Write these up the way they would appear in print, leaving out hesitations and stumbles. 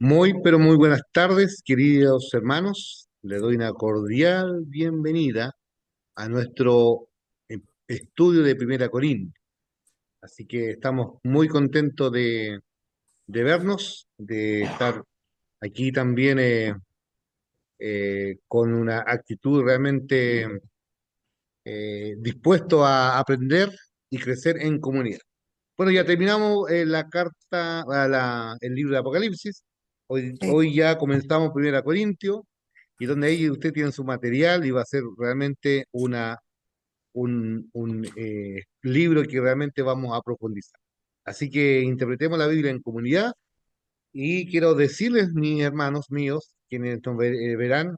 Muy, pero muy buenas tardes, queridos hermanos. Le doy una cordial bienvenida a nuestro estudio de Primera Corintios. Así que estamos muy contentos de vernos, de estar aquí también con una actitud realmente dispuesto a aprender y crecer en comunidad. Bueno, ya terminamos la carta, el libro de Apocalipsis. Sí. Hoy ya comenzamos Primera Corintios y donde ahí usted tiene su material y va a ser realmente un libro que realmente vamos a profundizar. Así que interpretemos la Biblia en comunidad y quiero decirles, mis hermanos míos, quienes nos verán,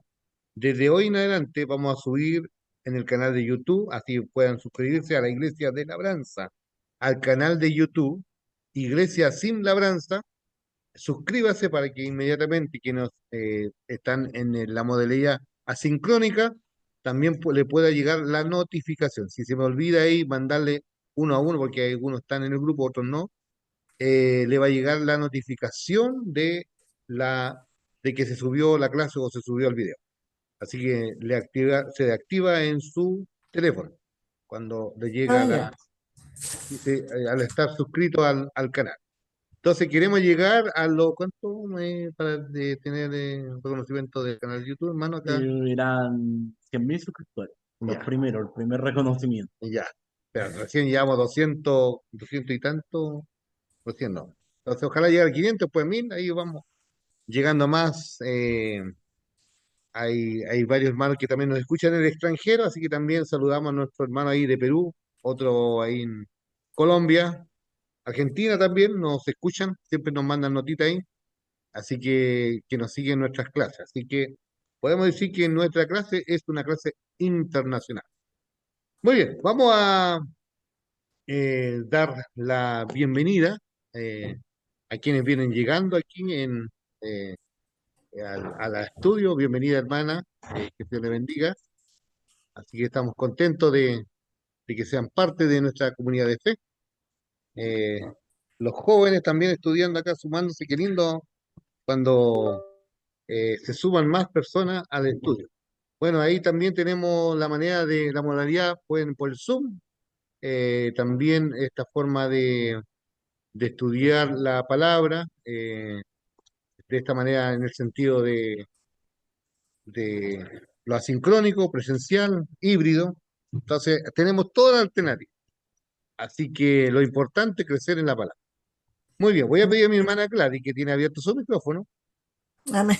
desde hoy en adelante vamos a subir en el canal de YouTube, así puedan suscribirse a la Iglesia de Labranza, al canal de YouTube, Iglesia Sin Labranza. Suscríbase para que inmediatamente quienes están en la modalidad asincrónica también le pueda llegar la notificación. Si se me olvida ahí mandarle uno a uno, porque algunos están en el grupo, otros no, le va a llegar la notificación la, de que se subió la clase o se subió el video. Así que se activa en su teléfono cuando le llega Ah, ya. al estar suscrito al canal. Entonces queremos llegar a lo, ¿cuánto para tener reconocimiento del canal de YouTube, hermano? Acá, Eran 100.000 suscriptores, los ya, primeros, el primer reconocimiento. ya. Pero recién llevamos 200 y tanto, recién no. Entonces ojalá llegue a 500, pues 1000, ahí vamos llegando más. Hay varios hermanos que también nos escuchan en el extranjero, así que también saludamos a nuestro hermano ahí de Perú, otro ahí en Colombia, Argentina también nos escuchan, siempre nos mandan notitas ahí, así que nos siguen nuestras clases. Así que podemos decir que nuestra clase es una clase internacional. Muy bien, vamos a dar la bienvenida eh, a quienes vienen llegando aquí eh, al estudio. Bienvenida, hermana, que Dios le bendiga. Así que estamos contentos de que sean parte de nuestra comunidad de fe. Eh, los jóvenes también estudiando acá, sumándose, qué lindo cuando se suman más personas al estudio. Bueno, ahí también tenemos la manera de la modalidad, pueden por el Zoom, también esta forma de estudiar la palabra, de esta manera en el sentido de lo asincrónico, presencial, híbrido. Entonces, tenemos toda la alternativa. Así que lo importante es crecer en la palabra. Muy bien, voy a pedir a mi hermana Gladys, que tiene abierto su micrófono, Amén.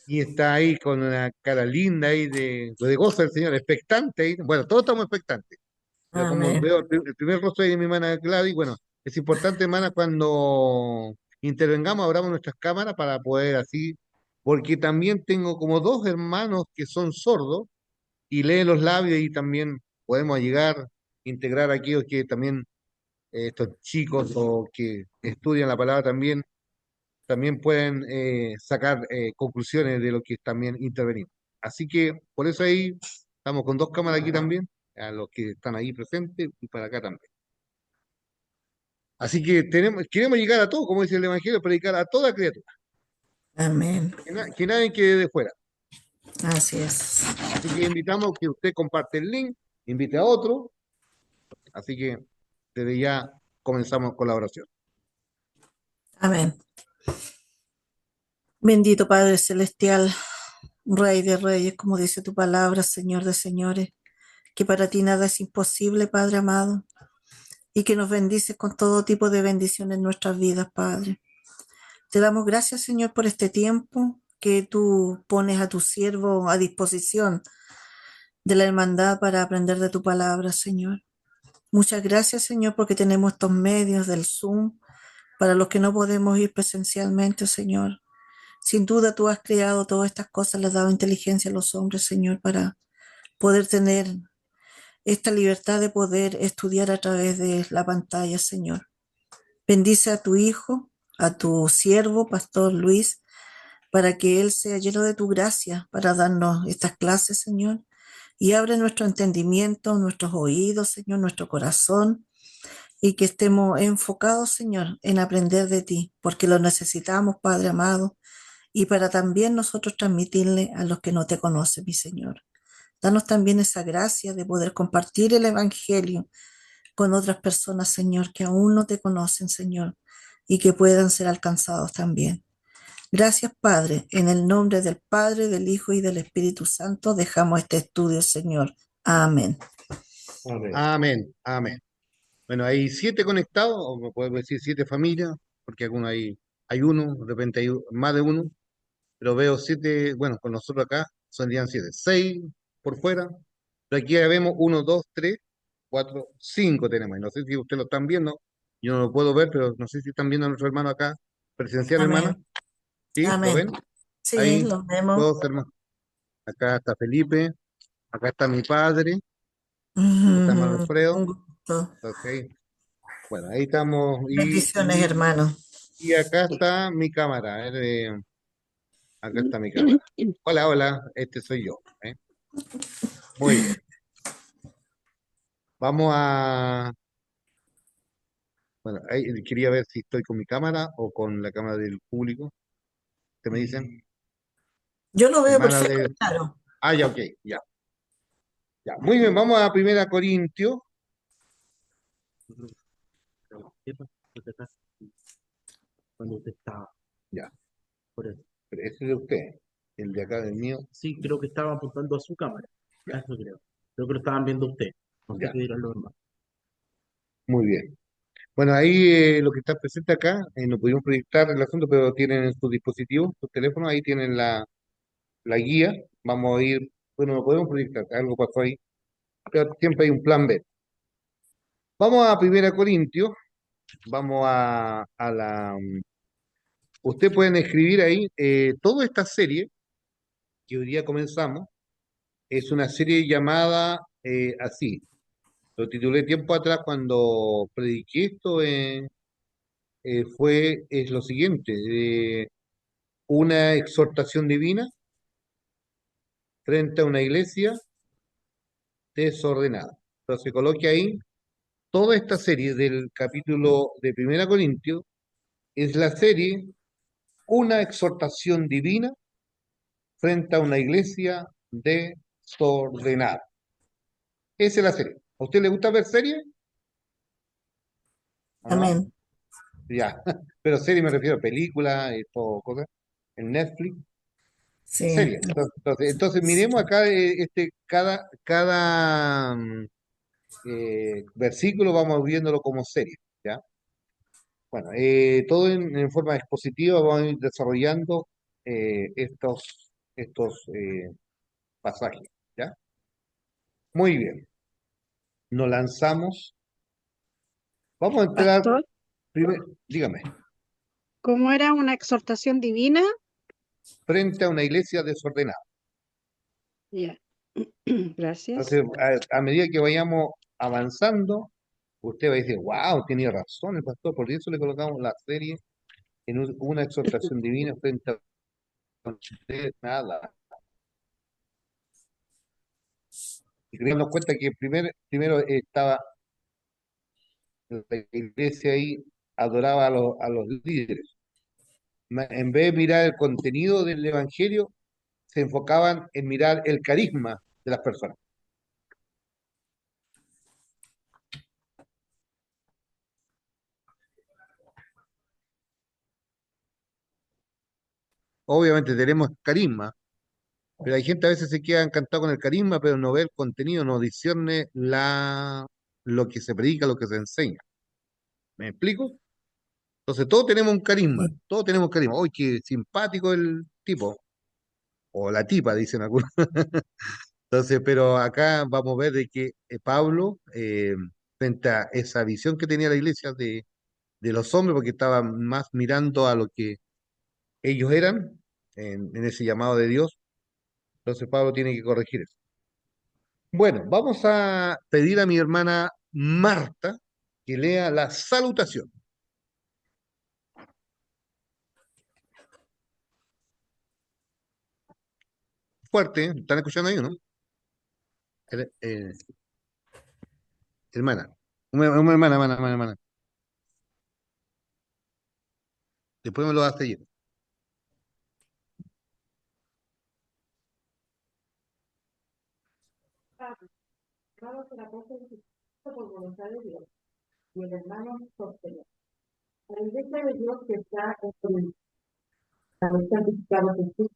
y está ahí con una cara linda ahí de gozo del Señor, expectante ahí. Bueno, todos estamos expectantes, pero como Amén. veo el primer rostro ahí de mi hermana Gladys, bueno, es importante, hermana, cuando intervengamos, abramos nuestras cámaras para poder así, porque también tengo como dos hermanos que son sordos y leen los labios y también podemos llegar a integrar a aquellos que también, estos chicos o que estudian la palabra también pueden sacar conclusiones de lo que también intervenimos. Así que por eso ahí estamos con dos cámaras aquí también, a los que están ahí presentes y para acá también. Así que queremos llegar a todos, como dice el Evangelio, predicar a toda criatura, Amén. que nadie quede de fuera. Así es. Así que invitamos que usted comparte el link, invite a otro, así que desde ya comenzamos con la oración. Amén. Bendito Padre Celestial, Rey de Reyes, como dice tu palabra, Señor de Señores, que para ti nada es imposible, Padre amado, y que nos bendices con todo tipo de bendiciones en nuestras vidas, Padre. Te damos gracias, Señor, por este tiempo que tú pones a tu siervo a disposición de la hermandad para aprender de tu palabra, Señor. Muchas gracias, Señor, porque tenemos estos medios del Zoom para los que no podemos ir presencialmente, Señor. Sin duda tú has creado todas estas cosas, le has dado inteligencia a los hombres, Señor, para poder tener esta libertad de poder estudiar a través de la pantalla, Señor. Bendice a tu Hijo, a tu siervo, Pastor Luis, para que Él sea lleno de tu gracia para darnos estas clases, Señor. Y abre nuestro entendimiento, nuestros oídos, Señor, nuestro corazón, y que estemos enfocados, Señor, en aprender de ti, porque lo necesitamos, Padre amado. y para también nosotros transmitirle a los que no te conocen, mi Señor. Danos también esa gracia de poder compartir el Evangelio con otras personas, Señor, que aún no te conocen, Señor, y que puedan ser alcanzados también. Gracias, Padre. En el nombre del Padre, del Hijo y del Espíritu Santo, dejamos este estudio, Señor. Amén. Amén. Amén, amén. Bueno, hay 7 conectados, o me puedo decir 7 familias, porque algunos hay uno, de repente hay más de uno, pero veo 7, bueno, con nosotros acá serían 7, 6 por fuera, pero aquí ya vemos 1, 2, 3, 4, 5 tenemos. Y no sé si ustedes lo están viendo, yo no lo puedo ver, pero no sé si están viendo a nuestro hermano acá, presencial hermana, Amén. ¿sí? ¿Lo Amén. ven? Sí, Ahí, los vemos. todos hermanos. Acá está Felipe, acá está mi padre, acá está hermano Alfredo, Un gusto. ok. Bueno, ahí estamos, Bendiciones, hermano. y acá está mi cámara, acá está mi cámara. Hola, hola, este soy yo. Muy bien. Vamos a, bueno, ahí quería ver si estoy con mi cámara o con la cámara del público. ¿Qué me dicen? Yo lo veo Hermana perfecto, de... claro. Ah, ya, ok, ya, ya. Muy bien, vamos a Primera Corintios. ¿Qué pasó acá cuando usted estaba? Ya, Por eso. pero ese es de usted, el de acá del mío. Sí, creo que estaba apuntando a su cámara. Ya, Eso creo. Creo que lo estaban viendo usted. No sé ya, qué dirán los demás. muy bien. Bueno, ahí lo que está presente acá, no pudimos proyectar el asunto, pero tienen en sus dispositivos, sus teléfonos, ahí tienen la guía. Vamos a ir, bueno, no podemos proyectar, algo pasó ahí, pero siempre hay un plan B. Vamos a Primera Corintios, vamos Usted pueden escribir ahí, toda esta serie que hoy día comenzamos, es una serie llamada así. Lo titulé tiempo atrás cuando prediqué esto, es lo siguiente, una exhortación divina frente a una iglesia desordenada. Entonces coloque ahí, toda esta serie del capítulo de Primera Corintios es la serie Una exhortación divina frente a una iglesia desordenada. Esa es la serie. ¿A usted le gusta ver series o no? Amén. Ya, pero serie me refiero a películas y todo, cosas. En Netflix, Sí. serie. Entonces miremos acá cada versículo, vamos viéndolo como serie, ¿ya? Bueno, todo en forma expositiva, vamos a ir desarrollando estos pasajes, ¿ya? Muy bien, nos lanzamos. Vamos a entrar Pastor, primero, dígame, ¿cómo era una exhortación divina? frente a una iglesia desordenada. Ya, gracias. Entonces, a medida que vayamos avanzando, usted va a decir, wow, tenía razón el pastor, por eso le colocamos la serie en una exhortación divina frente a nada. Y que darnos cuenta que primero estaba la iglesia ahí, adoraba a los líderes. En vez de mirar el contenido del evangelio, se enfocaban en mirar el carisma de las personas. Obviamente tenemos carisma, pero hay gente a veces se queda encantado con el carisma, pero no ve el contenido, no discierne lo que se predica, lo que se enseña. ¿Me explico? Entonces todos tenemos un carisma, Sí. todos tenemos carisma. ¡Uy, qué simpático el tipo! O la tipa, dicen algunos. Entonces, pero acá vamos a ver de que Pablo, frente a esa visión que tenía la iglesia de los hombres, porque estaba más mirando a lo que ellos eran en ese llamado de Dios, entonces Pablo tiene que corregir eso. Bueno, vamos a pedir a mi hermana Marta que lea la salutación. Fuerte, ¿eh? ¿Están escuchando ahí o no? Eh, eh, hermana, una hermana. Después me lo hace yo. casa de Dios, y el hermano Sóstenes. La iglesia de Dios que está en el santificado Jesús,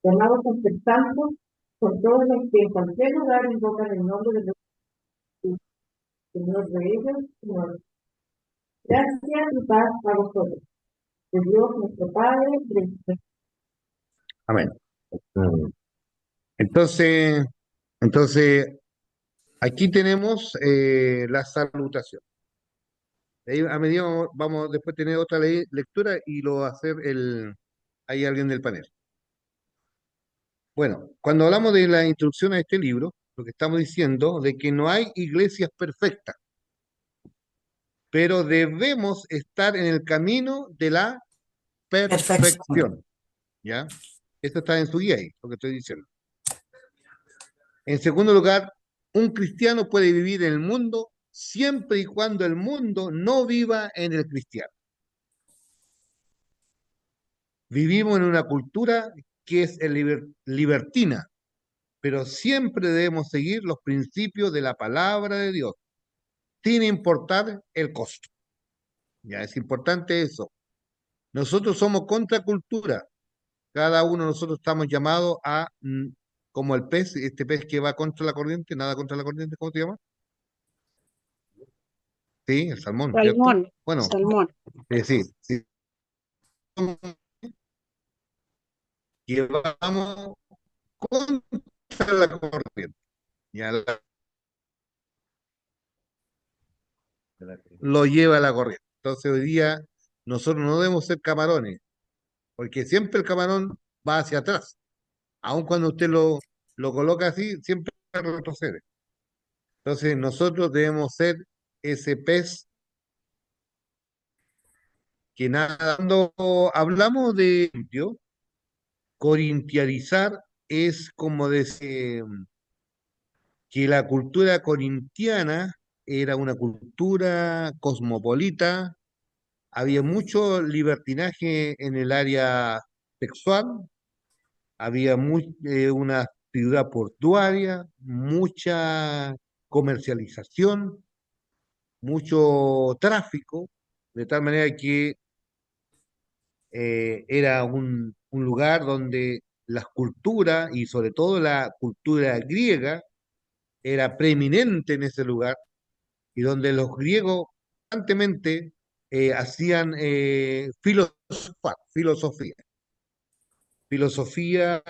llamados a ser santos, con todos los que en cualquier lugar invocan el nombre de Jesús, Señor de ellos, Señor. Gracias y paz a vosotros, de Dios nuestro Padre, de Amén. Mm. Entonces, entonces, aquí tenemos la salutación. Ahí, a medida vamos después a tener otra lectura y lo va a hacer hay alguien del panel. Bueno, cuando hablamos de la introducción a este libro, lo que estamos diciendo de que no hay iglesias perfectas, pero debemos estar en el camino de la Perfección. perfección, ¿ya? Esto está en su guía ahí, lo que estoy diciendo. En segundo lugar, un cristiano puede vivir en el mundo siempre y cuando el mundo no viva en el cristiano. Vivimos en una cultura que es libertina, pero siempre debemos seguir los principios de la palabra de Dios, sin importar el costo. Ya es importante eso. Nosotros somos contracultura. Cada uno de nosotros estamos llamados a, como el pez, este pez que va contra la corriente, nada contra la corriente, ¿cómo se llama? Sí, el salmón, ¿cierto? Salmón, Bueno, salmón. sí, sí. Que vamos contra la corriente. Ya lo lleva la corriente. Entonces hoy día nosotros no debemos ser camarones, porque siempre el camarón va hacia atrás. Aun cuando usted lo coloca así, siempre retrocede. Entonces nosotros debemos ser ese pez que nada. Cuando hablamos de corintiarizar, es como decir que la cultura corintiana era una cultura cosmopolita, había mucho libertinaje en el área sexual, había una ciudad portuaria, mucha comercialización, mucho tráfico, de tal manera que era un lugar donde las culturas, y sobre todo la cultura griega, era preeminente en ese lugar, y donde los griegos constantemente hacían filosofía. Filosofía,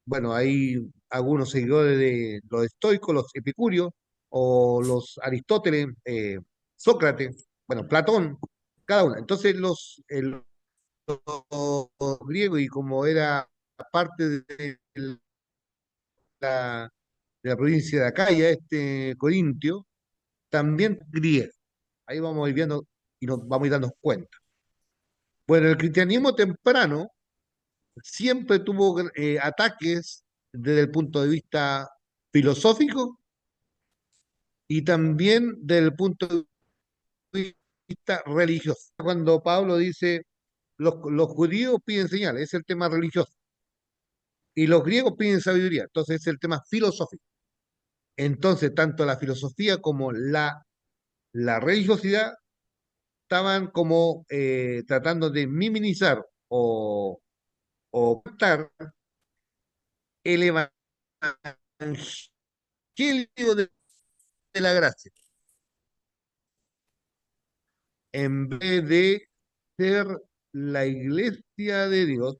bueno, hay algunos seguidores de los estoicos, los epicúreos, o los Aristóteles, Sócrates, bueno, Platón, cada uno. Entonces los griegos, y como era parte la, de la provincia de Acaya, este Corintio, también griego. Ahí vamos a ir viendo y nos vamos a ir dando cuenta. Bueno, el cristianismo temprano siempre tuvo ataques desde el punto de vista filosófico y también desde el punto de vista religioso. Cuando Pablo dice, los judíos piden señales, es el tema religioso, y los griegos piden sabiduría, entonces es el tema filosófico. Entonces, tanto la filosofía como la religiosidad estaban como tratando de minimizar o captar el evangelio de la gracia, en vez de ser la iglesia de Dios,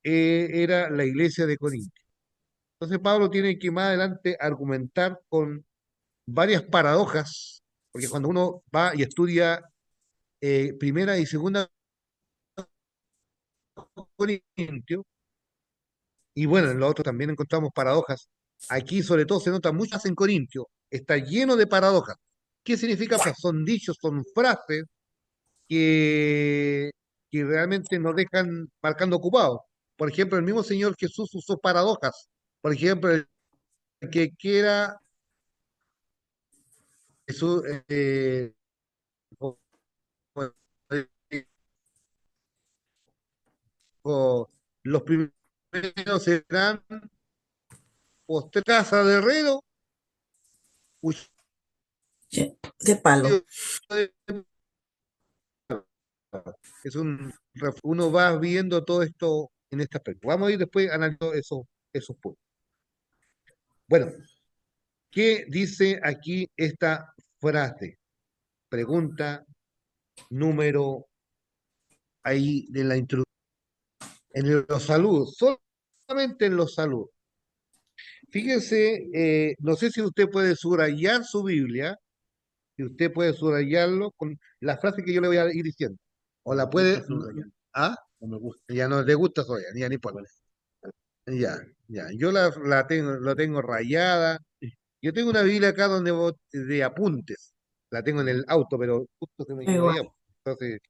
era la iglesia de Corinto. Entonces Pablo tiene que más adelante argumentar con varias paradojas, porque cuando uno va y estudia primera y segunda Corintios, y bueno, en lo otro también encontramos paradojas. Aquí sobre todo se nota mucho más en Corintio, está lleno de paradojas. ¿Qué significa? Pues son dichos, son frases que, que realmente nos dejan marcando ocupados. Por ejemplo, el mismo Señor Jesús usó paradojas. Por ejemplo, el que quiera Jesús, o- o- los primeros serán casa de herrero De palo. Uno va viendo todo esto en este aspecto. Vamos a ir después analizando esos puntos. Bueno, ¿qué dice aquí esta frase? Pregunta número ahí de la introducción. En los saludos, solamente en los saludos. Fíjense, no sé si usted puede subrayar su Biblia, si usted puede subrayarlo con la frase que yo le voy a ir diciendo. O la puede. ¿Ah? No me gusta. Ya no te gusta subrayar, ya ni importa. Ya, ya. Yo la tengo rayada. Yo tengo una Biblia acá de apuntes. La tengo en el auto, pero justo se me quedó Igual. allá. Entonces,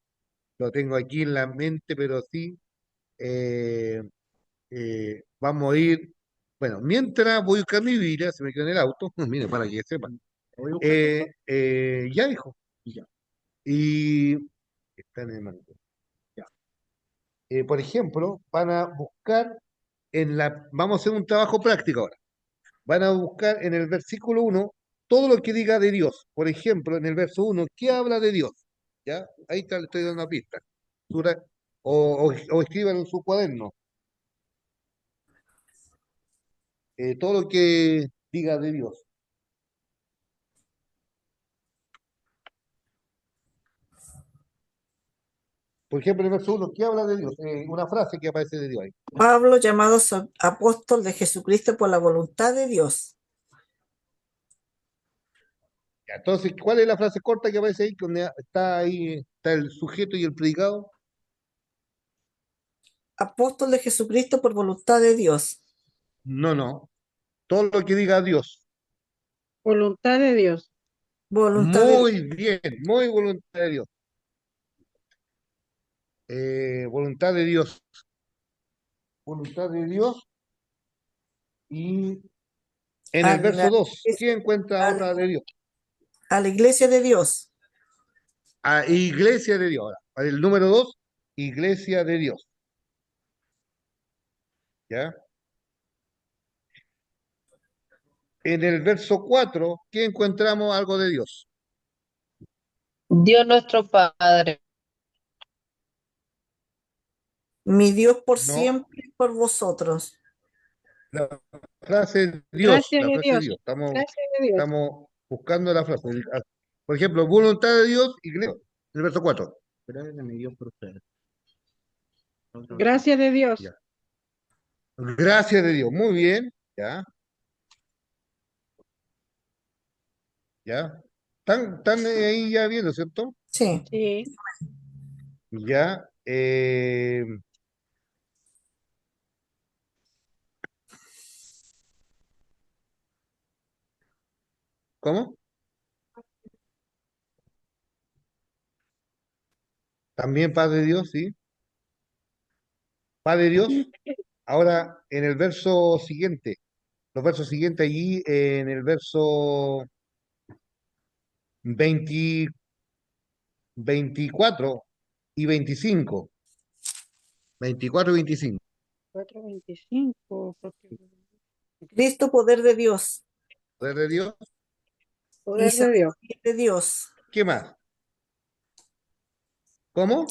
lo tengo aquí en la mente, pero sí. eh, vamos a ir. Bueno, mientras voy a buscar mi Biblia, se me quedó en el auto. Mire, para que sepan. Voy a buscar. Ya dijo. Ya, Y está en el manual. ya. Por ejemplo, van a buscar vamos a hacer un trabajo práctico ahora. Van a buscar en el versículo 1 todo lo que diga de Dios. Por ejemplo, en el verso 1, ¿qué habla de Dios? ¿Ya? Ahí está, le estoy dando una pista. O escriban en su cuaderno todo lo que diga de Dios. Por ejemplo, en el verso 1, ¿qué habla de Dios? Una frase que aparece de Dios ahí. Pablo, llamado apóstol de Jesucristo por la voluntad de Dios. Ya, entonces, ¿cuál es la frase corta que aparece ahí? Donde está ahí, está el sujeto y el predicado. Apóstol de Jesucristo por voluntad de Dios. No, no. Todo lo que diga Dios. Voluntad de Dios. Voluntad de Dios. Muy bien, muy voluntad de Dios. Voluntad de Dios. Voluntad de Dios. Y en A el verso la, 2, ¿qué encuentra a la- otra de Dios? a la iglesia de Dios. A Iglesia de Dios. Ahora, el número 2, Iglesia de Dios. ¿Ya? En el verso 4, ¿qué encontramos algo de Dios? Dios nuestro Padre. Mi Dios por No, siempre por vosotros. la frase Dios, Gracias la de frase Dios. Dios. Estamos, Gracias de Dios. estamos buscando la frase. Por ejemplo, voluntad de Dios, Iglesia. En el verso 4. Gracias a mi Dios por ustedes. Otra vez. Gracias de Dios. Ya. Gracias de Dios. Muy bien. Ya, ya. Están ahí ya viendo, ¿cierto? Sí. Sí. Ya. ¿Cómo? También Padre de Dios, sí. Padre de Dios. Ahora, en el verso siguiente, los versos siguientes allí, en el verso 20 24 y 25. 24 y 25. 4:25. Cristo, poder de Dios. Poder de Dios. Y Poder de Dios. sabiduría de Dios. ¿Qué más? ¿Cómo?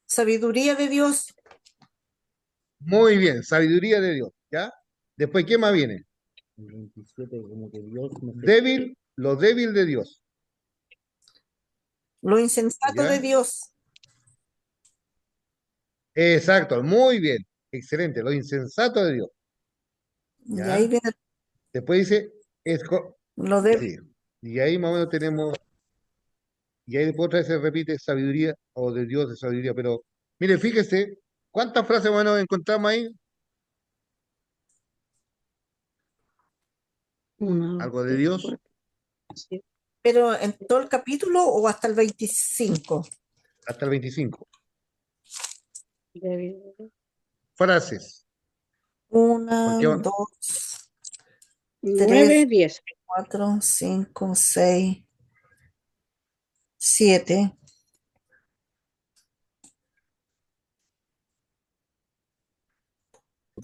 Sabiduría de Dios. Muy bien, sabiduría de Dios, ¿ya? Después, ¿qué más viene? El 27, como que Dios no sé. Débil, lo débil de Dios, Lo insensato de ¿ya? Dios. Exacto, muy bien, excelente, lo insensato de Dios, Y ahí ¿ya? viene Después dice, lo de sí, y ahí más o menos tenemos, y ahí después otra vez se repite sabiduría, o de Dios de sabiduría, pero mire, fíjese, ¿cuántas frases bueno encontramos ahí? Uno, dos, Algo de tres, Dios, cuatro, siete. pero en todo el capítulo o hasta el 25. hasta el 25. Débil. Frases, Una, porque dos, 9, tres, 10. 4, 5, 6, 7.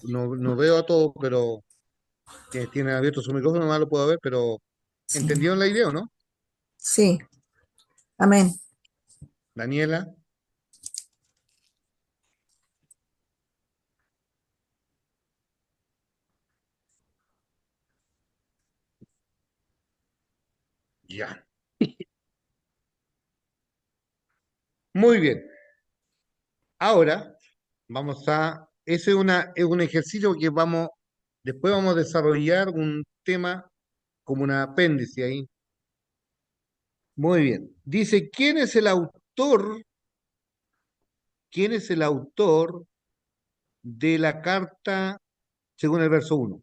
no veo a todos, pero que tienen abierto su micrófono, no lo puedo ver, pero Sí, ¿Entendieron la idea o no? sí, amén. Daniela, ya. Muy bien. Ahora ese es un ejercicio que después vamos a desarrollar un tema como un apéndice ahí. Muy bien. Dice, quién es el autor de la carta según el verso uno?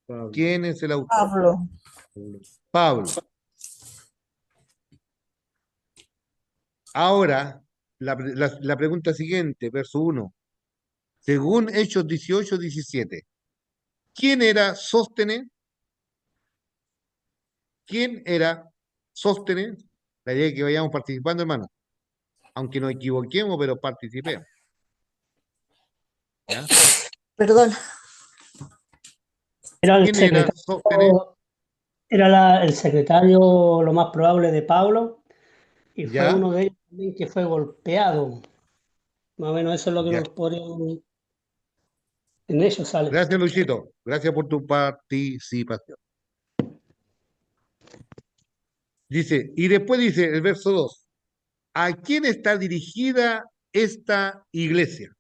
Pablo. ¿Quién es el autor? Pablo, Pablo. Ahora, la pregunta siguiente, verso uno. Según Hechos 18-17, ¿quién era Sóstenes? ¿Quién era Sóstenes? La idea es que vayamos participando, hermano. Aunque nos equivoquemos, pero participemos. ¿Ya? perdón, Era el ¿Quién era Sóstenes? secretario, el secretario lo más probable de Pablo y fue ¿Ya? uno de ellos también que fue golpeado. Más o menos eso es lo que Ya. nos pone en ellos sale. Gracias, Luchito. Gracias por tu participación. Dice, y después dice el verso 2. ¿A quién está dirigida esta iglesia?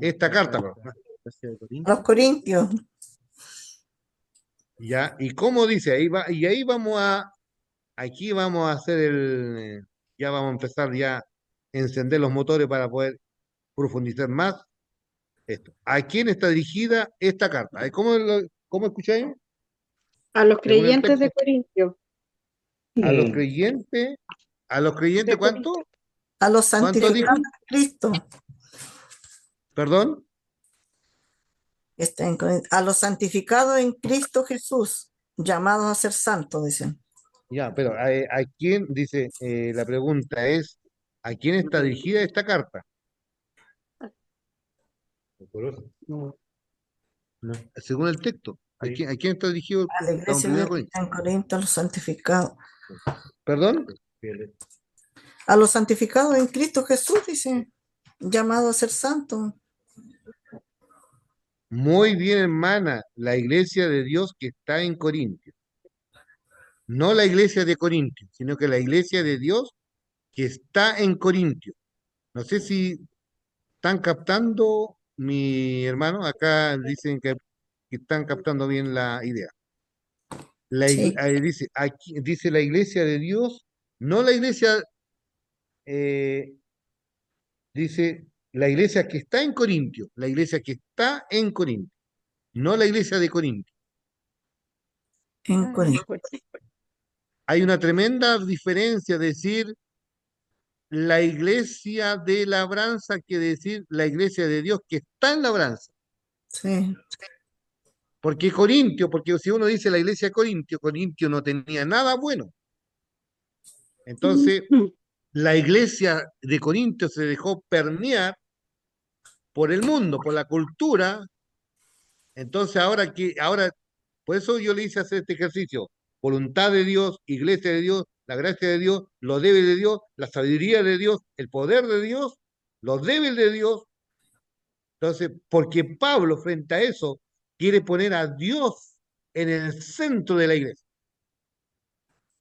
Esta carta, perdón. Iglesia de a los Corintios. corintios, ¿Ya? ¿Y cómo dice? Ahí va, y ahí aquí vamos a hacer ya vamos a empezar ya a encender los motores para poder profundizar más esto. ¿A quién está dirigida esta carta? ¿Cómo escucháis? A los Según el creyentes de texto. Corintio. A los Mm. creyentes, ¿a los creyentes De Corinto. cuánto? a los ¿Cuánto santificados dijo? en Cristo, ¿Perdón? a los santificados en Cristo Jesús, llamados a ser santos, dicen. Ya, pero ¿a quién, dice, la pregunta es, ¿a quién está dirigida esta carta? No. No. Según el texto, Sí. ¿a quién está dirigido? A la Estamos en iglesia de 1 Dios que Corintios. está en Corinto, a los santificados. ¿Perdón? Fieles. A los santificados en Cristo Jesús, dice, llamados a ser santos. Muy bien, hermana, la iglesia de Dios que está en Corintios. No la iglesia de Corintios, sino que la iglesia de Dios que está en Corintios. No sé si están captando, mi hermano, acá dicen que están captando bien la idea. Sí, Ahí dice, dice la iglesia de Dios, no la iglesia, eh, dice la iglesia que está en Corintios, la iglesia que está en Corintios, no la iglesia de Corintios. en Ah, Corinto. Hay una tremenda diferencia decir la iglesia de labranza que decir la iglesia de Dios que está en labranza. Sí. Porque Corintio, porque si uno dice la iglesia de Corintio, Corintio no tenía nada bueno. Entonces, la iglesia de Corintio se dejó permear por el mundo, por la cultura. Entonces, ahora, por eso yo le hice hacer este ejercicio. Voluntad de Dios, iglesia de Dios, la gracia de Dios, los débiles de Dios, la sabiduría de Dios, el poder de Dios, los débiles de Dios. Entonces, porque Pablo frente a eso quiere poner a Dios en el centro de la iglesia.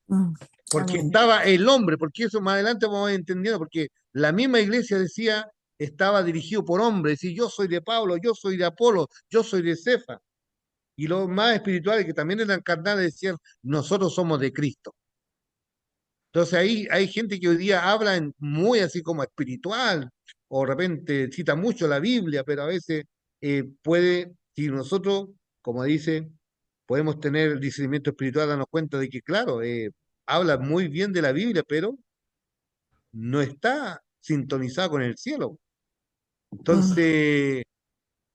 Mm, Porque amén. estaba el hombre, porque eso más adelante vamos a ir entendiendo, porque la misma iglesia decía, estaba dirigido por hombres, decía, yo soy de Pablo, yo soy de Apolo, yo soy de Cefa. Y los más espirituales, que también eran carnales, decían, nosotros somos de Cristo. Entonces ahí hay gente que hoy día habla muy así como espiritual, o de repente cita mucho la Biblia, pero a veces si nosotros, como dice, podemos tener el discernimiento espiritual, darnos cuenta de que, claro, habla muy bien de la Biblia, pero no está sintonizado con el cielo. Mm, Entonces,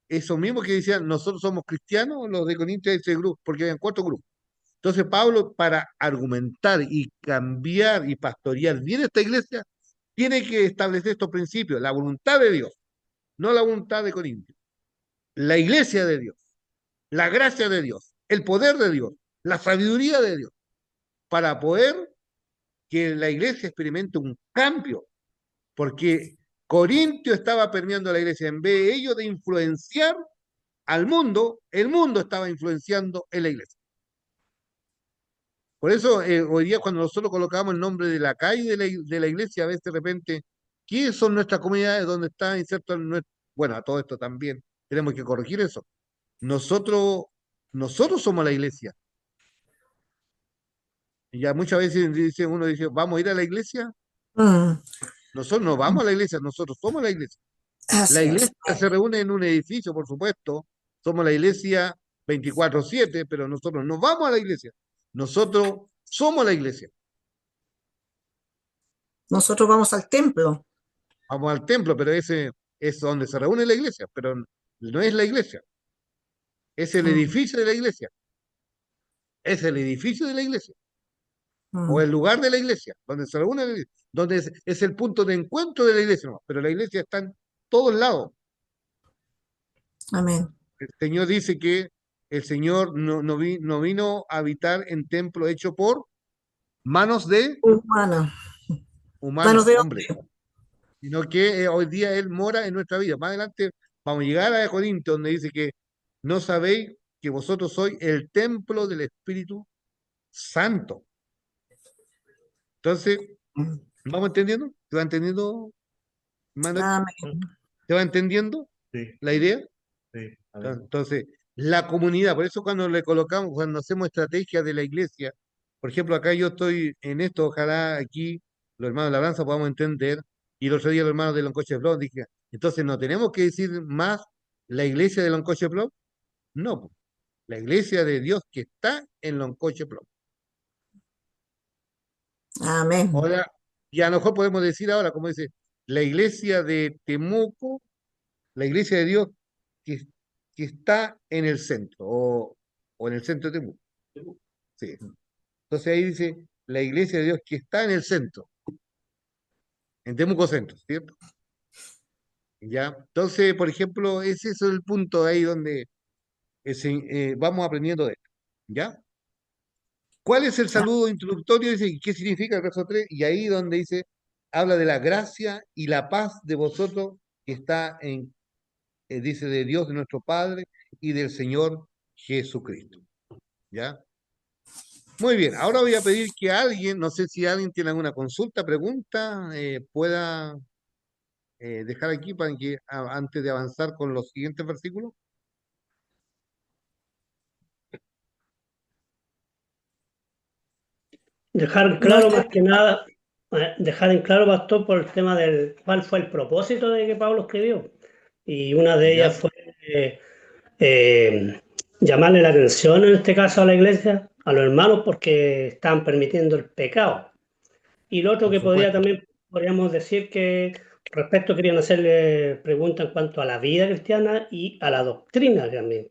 eso mismo que decían, nosotros somos cristianos, los de Corintios, ese grupo, porque habían 4 grupos. Entonces Pablo, para argumentar y cambiar y pastorear bien esta iglesia, tiene que establecer estos principios, la voluntad de Dios, no la voluntad de Corintios, la iglesia de Dios, la gracia de Dios, el poder de Dios, la sabiduría de Dios. para poder que la iglesia experimente un cambio, porque Corintio estaba permeando a la iglesia. En vez de ellos de influenciar al mundo, el mundo estaba influenciando en la iglesia. Por eso hoy día cuando nosotros colocamos el nombre de la calle de la iglesia, a veces de repente, ¿qué son nuestras comunidades donde está inserto bueno, a todo esto también tenemos que corregir eso. Nosotros, nosotros somos la iglesia. Y ya muchas veces uno dice, ¿vamos a ir a la iglesia? Mm, Nosotros no vamos a la iglesia, nosotros somos la iglesia. La así es. iglesia se reúne en un edificio, por supuesto. Somos la iglesia 24/7, pero nosotros no vamos a la iglesia. Nosotros somos la iglesia. Nosotros vamos al templo. Vamos al templo, pero ese es donde se reúne la iglesia, pero no es la iglesia. Es el Mm, edificio de la iglesia. Es el edificio de la iglesia. O mm, el lugar de la iglesia, donde se reúne la iglesia, donde es el punto de encuentro de la iglesia, no, pero la iglesia está en todos lados. amén. El Señor dice que el Señor no vino a habitar en templo hecho por manos de Humana. humanos, Manos de hombre, hombre. sino que hoy día Él mora en nuestra vida. Más adelante vamos a llegar a Corintios, donde dice que no sabéis que vosotros sois el templo del Espíritu Santo. Entonces, Mm, ¿vamos entendiendo? ¿Se va entendiendo, hermano Héctor? amén. ¿Se va entendiendo Sí, la idea? sí. Amén. Entonces, la comunidad, por eso cuando le colocamos, cuando hacemos estrategias de la iglesia, por ejemplo, acá yo estoy en esto, ojalá aquí los hermanos de la Labranza podamos entender, y el otro día los hermanos de Loncoche Blog dije, entonces no tenemos que decir más la iglesia de Loncoche Blog, no, po, la iglesia de Dios que está en Loncoche Blog. Amén. Ahora, y a lo mejor podemos decir ahora, como dice, la iglesia de Temuco, la iglesia de Dios que, que está en el centro, o en el centro de Temuco. Sí. Entonces ahí dice la iglesia de Dios que está en el centro, en Temuco Centro, ¿cierto? ¿Ya? Entonces, por ejemplo, es eso el punto ahí donde vamos aprendiendo de esto, ¿ya? ¿Cuál es el saludo introductorio? Dice, ¿y qué significa el verso 3? Y ahí donde dice, habla de la gracia y la paz de vosotros que está dice, de Dios, de nuestro Padre y del Señor Jesucristo, ¿ya? Muy bien, ahora voy a pedir que alguien, no sé si alguien tiene alguna consulta, pregunta, pueda dejar aquí para que antes de avanzar con los siguientes versículos. Dejar No claro está. más que nada, dejar en claro, pastor, por el tema del cuál fue el propósito de que Pablo escribió. Y una de ellas ¿Ya? fue eh, eh, llamarle la atención, en este caso a la iglesia, a los hermanos, porque estaban permitiendo el pecado. Y lo otro Por que podría supuesto. también, podríamos decir que respecto querían hacerle preguntas en cuanto a la vida cristiana y a la doctrina también.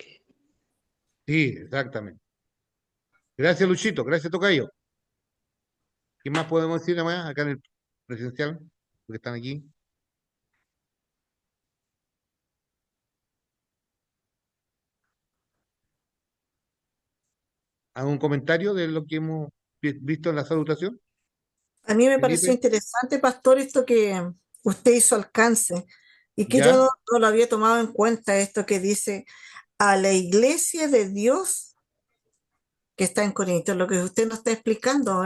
Sí, exactamente. Gracias, Luchito. Gracias, Tocayo. ¿Qué más podemos decir además acá en el presencial? Porque están aquí. ¿Algún comentario de lo que hemos visto en la salutación? A mí me pareció Felipe, interesante, pastor, esto que usted hizo alcance y que yo ¿ya? no lo había tomado en cuenta, esto que dice a la iglesia de Dios que está en Corinto, lo que usted nos está explicando.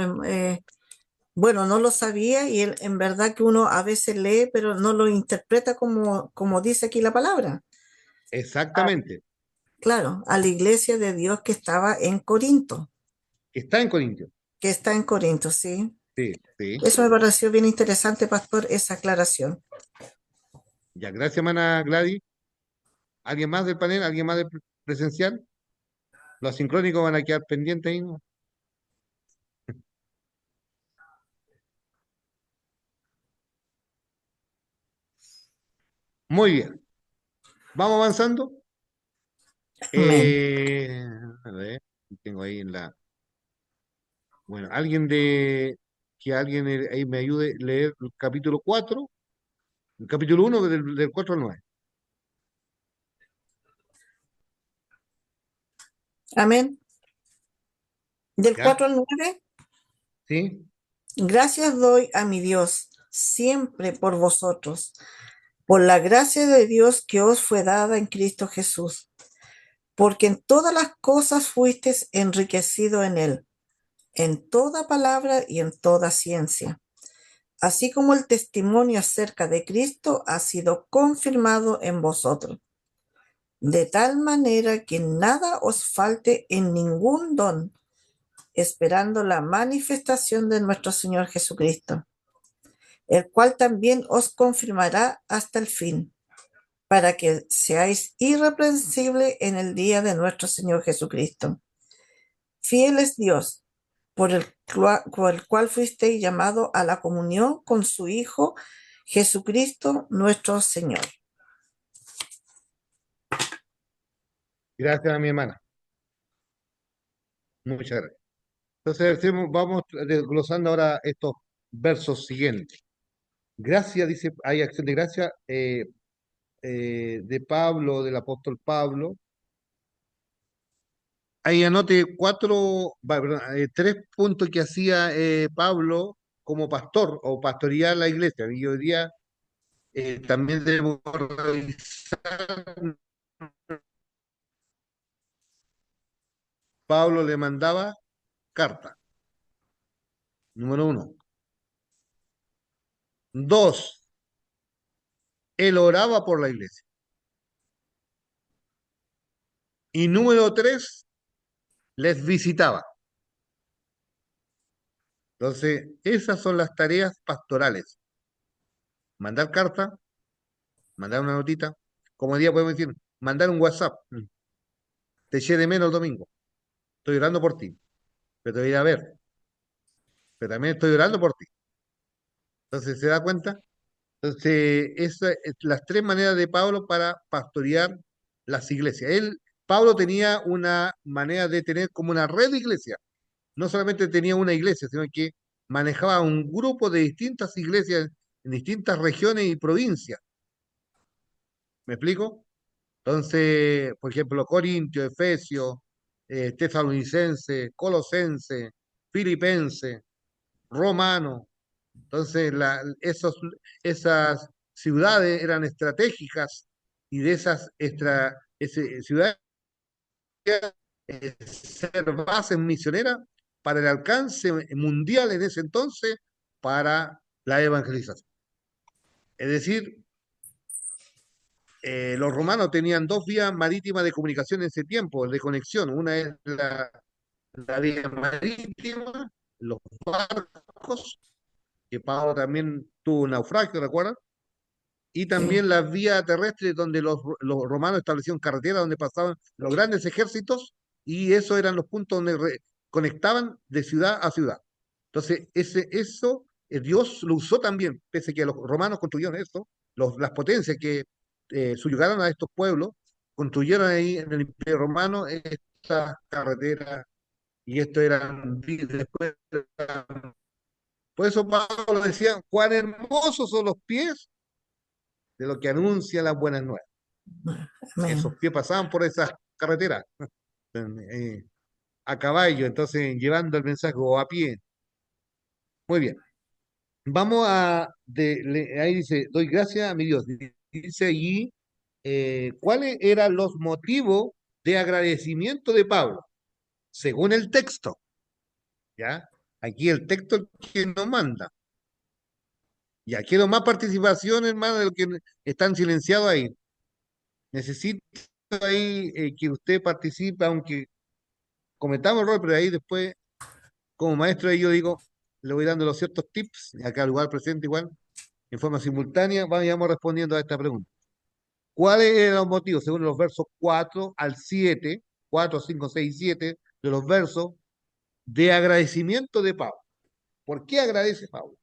Bueno, no lo sabía y en verdad que uno a veces lee, pero no lo interpreta como dice aquí la palabra. Ah, Exactamente. claro, a la iglesia de Dios que estaba en Corinto, Está en Corintios. que está en Corinto, sí. Sí, sí. Eso me pareció bien interesante, pastor, esa aclaración. Ya, gracias, hermana Gladys. ¿Alguien más del panel? ¿Alguien más del presencial? Los asincrónicos van a quedar pendientes ahí, ¿no? Muy bien. ¿Vamos avanzando? Amén. A ver, tengo ahí en la. Bueno, alguien de. Que alguien ahí me ayude a leer el capítulo 4, el capítulo 1 del 4 al 9. Amén. Del ¿Ya? 4 al 9. ¿sí? Gracias doy a mi Dios siempre por vosotros, por la gracia de Dios que os fue dada en Cristo Jesús, porque en todas las cosas fuisteis enriquecido en Él, en toda palabra y en toda ciencia, así como el testimonio acerca de Cristo ha sido confirmado en vosotros, de tal manera que nada os falte en ningún don, esperando la manifestación de nuestro Señor Jesucristo, el cual también os confirmará hasta el fin, para que seáis irreprensibles en el día de nuestro Señor Jesucristo. Fiel es Dios, por el cual fuisteis llamados a la comunión con su Hijo, Jesucristo nuestro Señor. Gracias a mi hermana. Muchas gracias. Entonces, vamos desglosando ahora estos versos siguientes. Gracia, dice, hay acción de gracia de Pablo, del apóstol Pablo. Ahí anote perdón, 3 puntos que hacía Pablo como pastor o pastorear la iglesia. Y hoy día también debemos revisar. Pablo le mandaba carta, número 1. 2, él oraba por la iglesia. Y número 3, les visitaba. Entonces, esas son las tareas pastorales. Mandar carta, mandar una notita, como hoy día podemos decir, mandar un WhatsApp. Te eché de menos el domingo. Estoy orando por ti, pero te voy a ir a ver. Pero también estoy orando por ti. Entonces, ¿se da cuenta? Entonces, esas las 3 maneras de Pablo para pastorear las iglesias. Pablo tenía una manera de tener como una red de iglesias. No solamente tenía una iglesia, sino que manejaba un grupo de distintas iglesias en distintas regiones y provincias. ¿Me explico? Entonces, por ejemplo, Corintio, Efesio, Tesalonicense, Colosense, Filipense, Romano. Entonces, esas ciudades eran estratégicas y de esas ciudades ser bases misioneras para el alcance mundial en ese entonces para la evangelización. Es decir, los romanos tenían 2 vías marítimas de comunicación en ese tiempo, de conexión. Una es la vía marítima, los barcos, que Pablo también tuvo un naufragio, ¿recuerdan? Y Sí. también las vías terrestres donde los romanos establecieron carreteras donde pasaban los grandes ejércitos y esos eran los puntos donde conectaban de ciudad a ciudad. Entonces, Dios lo usó también, pese a que los romanos construyeron eso, las potencias que subyugaron a estos pueblos, construyeron ahí en el Imperio Romano estas carreteras y esto eran después. Por eso Pablo decía, cuán hermosos son los pies de lo que anuncia las buenas nuevas. Amén. Esos pies pasaban por esas carreteras eh, a caballo, entonces llevando el mensaje o a pie. Muy bien. Vamos ahí dice, doy gracias a mi Dios. Dice allí, ¿cuáles eran los motivos de agradecimiento de Pablo? Según el texto, ¿ya? Aquí el texto es el que nos manda. Ya quiero más participación, hermano, de lo que están silenciados ahí. Necesito ahí que usted participe, aunque cometamos error, pero ahí después, como maestro, ahí yo digo, le voy dando los ciertos tips, y acá al lugar presente igual, en forma simultánea, vamos respondiendo a esta pregunta. ¿Cuáles eran los motivos, según los versos 4 al 7, 4, 5, 6, 7 de los versos, de agradecimiento de Pablo? ¿Por qué agradece Pablo?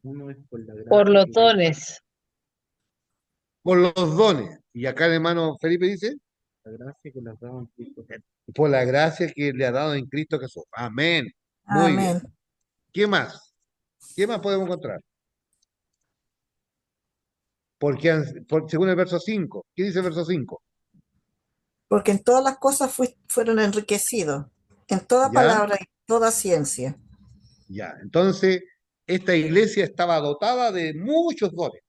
Uno es por la por gracia los que dones, Por los dones. Y acá el hermano Felipe dice, la gracia que las daba en Cristo Jesús. por la gracia que le ha dado en Cristo Jesús. Amén. Muy bien. Amén. ¿Qué más? ¿Qué más podemos encontrar? Porque según el verso 5, ¿qué dice el verso 5? Porque en todas las cosas fueron enriquecidos, en toda ¿Ya? palabra y toda ciencia. Ya, entonces, esta iglesia estaba dotada de muchos dones.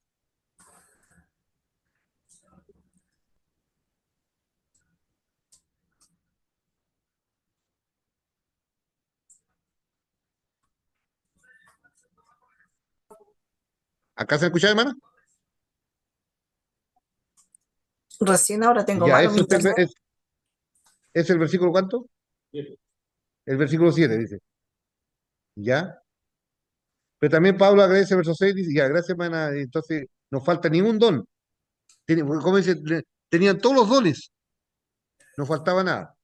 ¿Acá se escucha, hermana? Recién ahora tengo Ya, malo mi eso internet. es el versículo ¿cuánto? El versículo 7 dice. ¿Ya? Pero también Pablo agradece el verso 6, dice, ya, gracias, hermana, entonces no falta ningún don. Como dice, tenían todos los dones, no faltaba nada.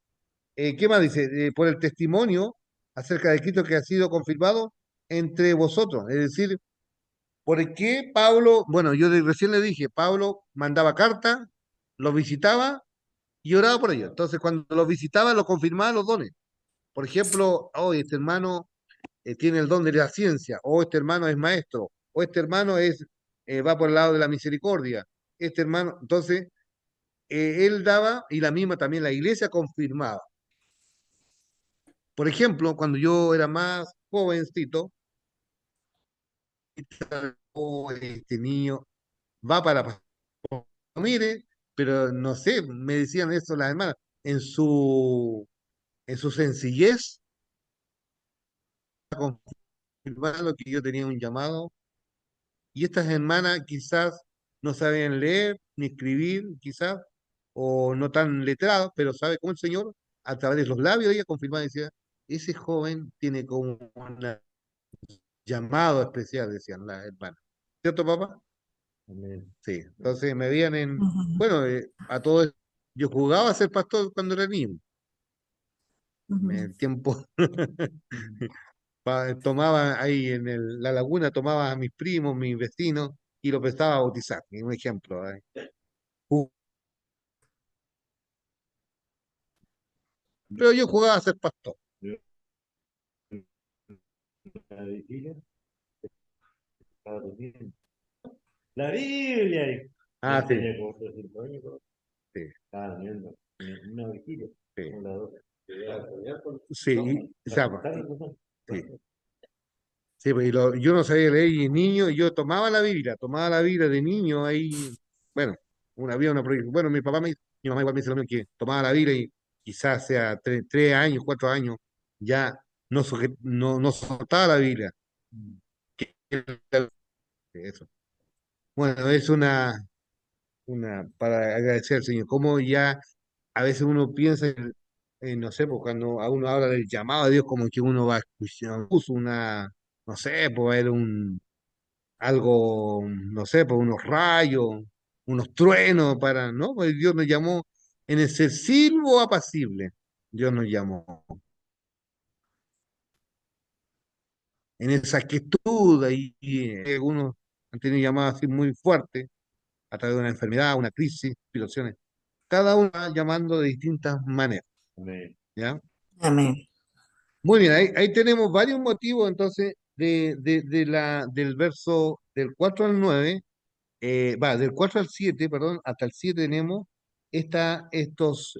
¿Qué más dice? Por el testimonio acerca de Cristo que ha sido confirmado entre vosotros. Es decir, ¿por qué Pablo? Bueno, recién le dije, Pablo mandaba carta, los visitaba y oraba por ellos. Entonces, cuando los visitaba, los confirmaba los dones. Por ejemplo, oh, este hermano tiene el don de la ciencia, o este hermano es maestro, o este hermano va por el lado de la misericordia. Este hermano, entonces, él daba, y la misma también la iglesia confirmaba. Por ejemplo, cuando yo era más jovencito, oh, este niño va para la mire, pero no sé, me decían eso las hermanas, en su sencillez, confirmando que yo tenía un llamado, y estas hermanas quizás no sabían leer ni escribir, quizás, o no tan letradas, pero sabe cómo el Señor, a través de los labios, ella confirmaba y decía, ese joven tiene como un llamado especial, decían las hermanas. ¿Cierto, papá? Amén. Sí, entonces me veían Ujú, bueno, a todos, yo jugaba a ser pastor cuando era niño, en ujú, el tiempo tomaba ahí la laguna, tomaba a mis primos, mis vecinos, y lo prestaba a bautizar, un ejemplo. Ju- Pero yo jugaba a ser pastor. La vigilia, estaba durmiendo. La Biblia. Ah, Yo sí, tenía como 300 años, pero sí, estaba durmiendo. Una vigilia, sí, como la 12. sí, o sea, sí, Sí. sí, pues, yo no sabía leer y niño, y yo tomaba la Biblia de niño ahí, bueno, había una proyección, bueno, mi mamá igual me dice lo mismo, que tomaba la Biblia y quizás sea 3 años, 4 años, ya no soltaba la Biblia. Eso. Bueno, es para agradecer al Señor, como ya a veces uno piensa no sé, pues cuando a uno habla del llamado a Dios, como que uno va a escuchar no sé, pues va a haber algo, no sé, pues unos rayos, unos truenos ¿no? Pues Dios nos llamó en ese silbo apacible, Dios nos llamó, en esa quietud, y algunos han tenido llamadas así muy fuertes, a través de una enfermedad, una crisis, situaciones, cada uno va llamando de distintas maneras, Amén. ¿ya? amén. Muy bien, ahí tenemos varios motivos entonces del verso del 4 al 9, del 4 al 7, perdón, hasta el 7 tenemos estos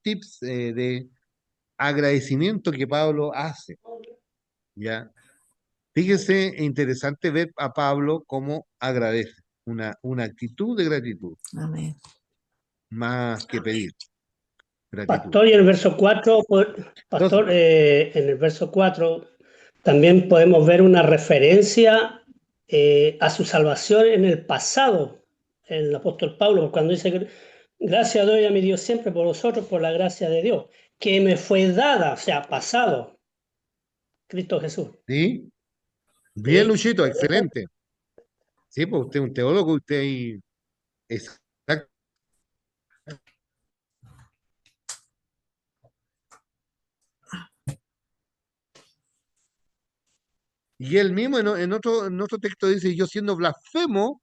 tips de agradecimiento que Pablo hace, ¿ya? Fíjese, interesante ver a Pablo cómo agradece, una actitud de gratitud, Amén. más que pedir, gratitud. Pastor, y en el verso 4, Entonces, Pastor, en el verso 4 también podemos ver una referencia a su salvación en el pasado, el apóstol Pablo, cuando dice, gracias doy a mi Dios siempre por vosotros, por la gracia de Dios, que me fue dada, o sea, pasado, Cristo Jesús. ¿sí? Bien, ¿Sí? Luchito, excelente. Sí, pues usted es un teólogo, usted ahí es. Y él mismo en otro texto dice, yo siendo blasfemo,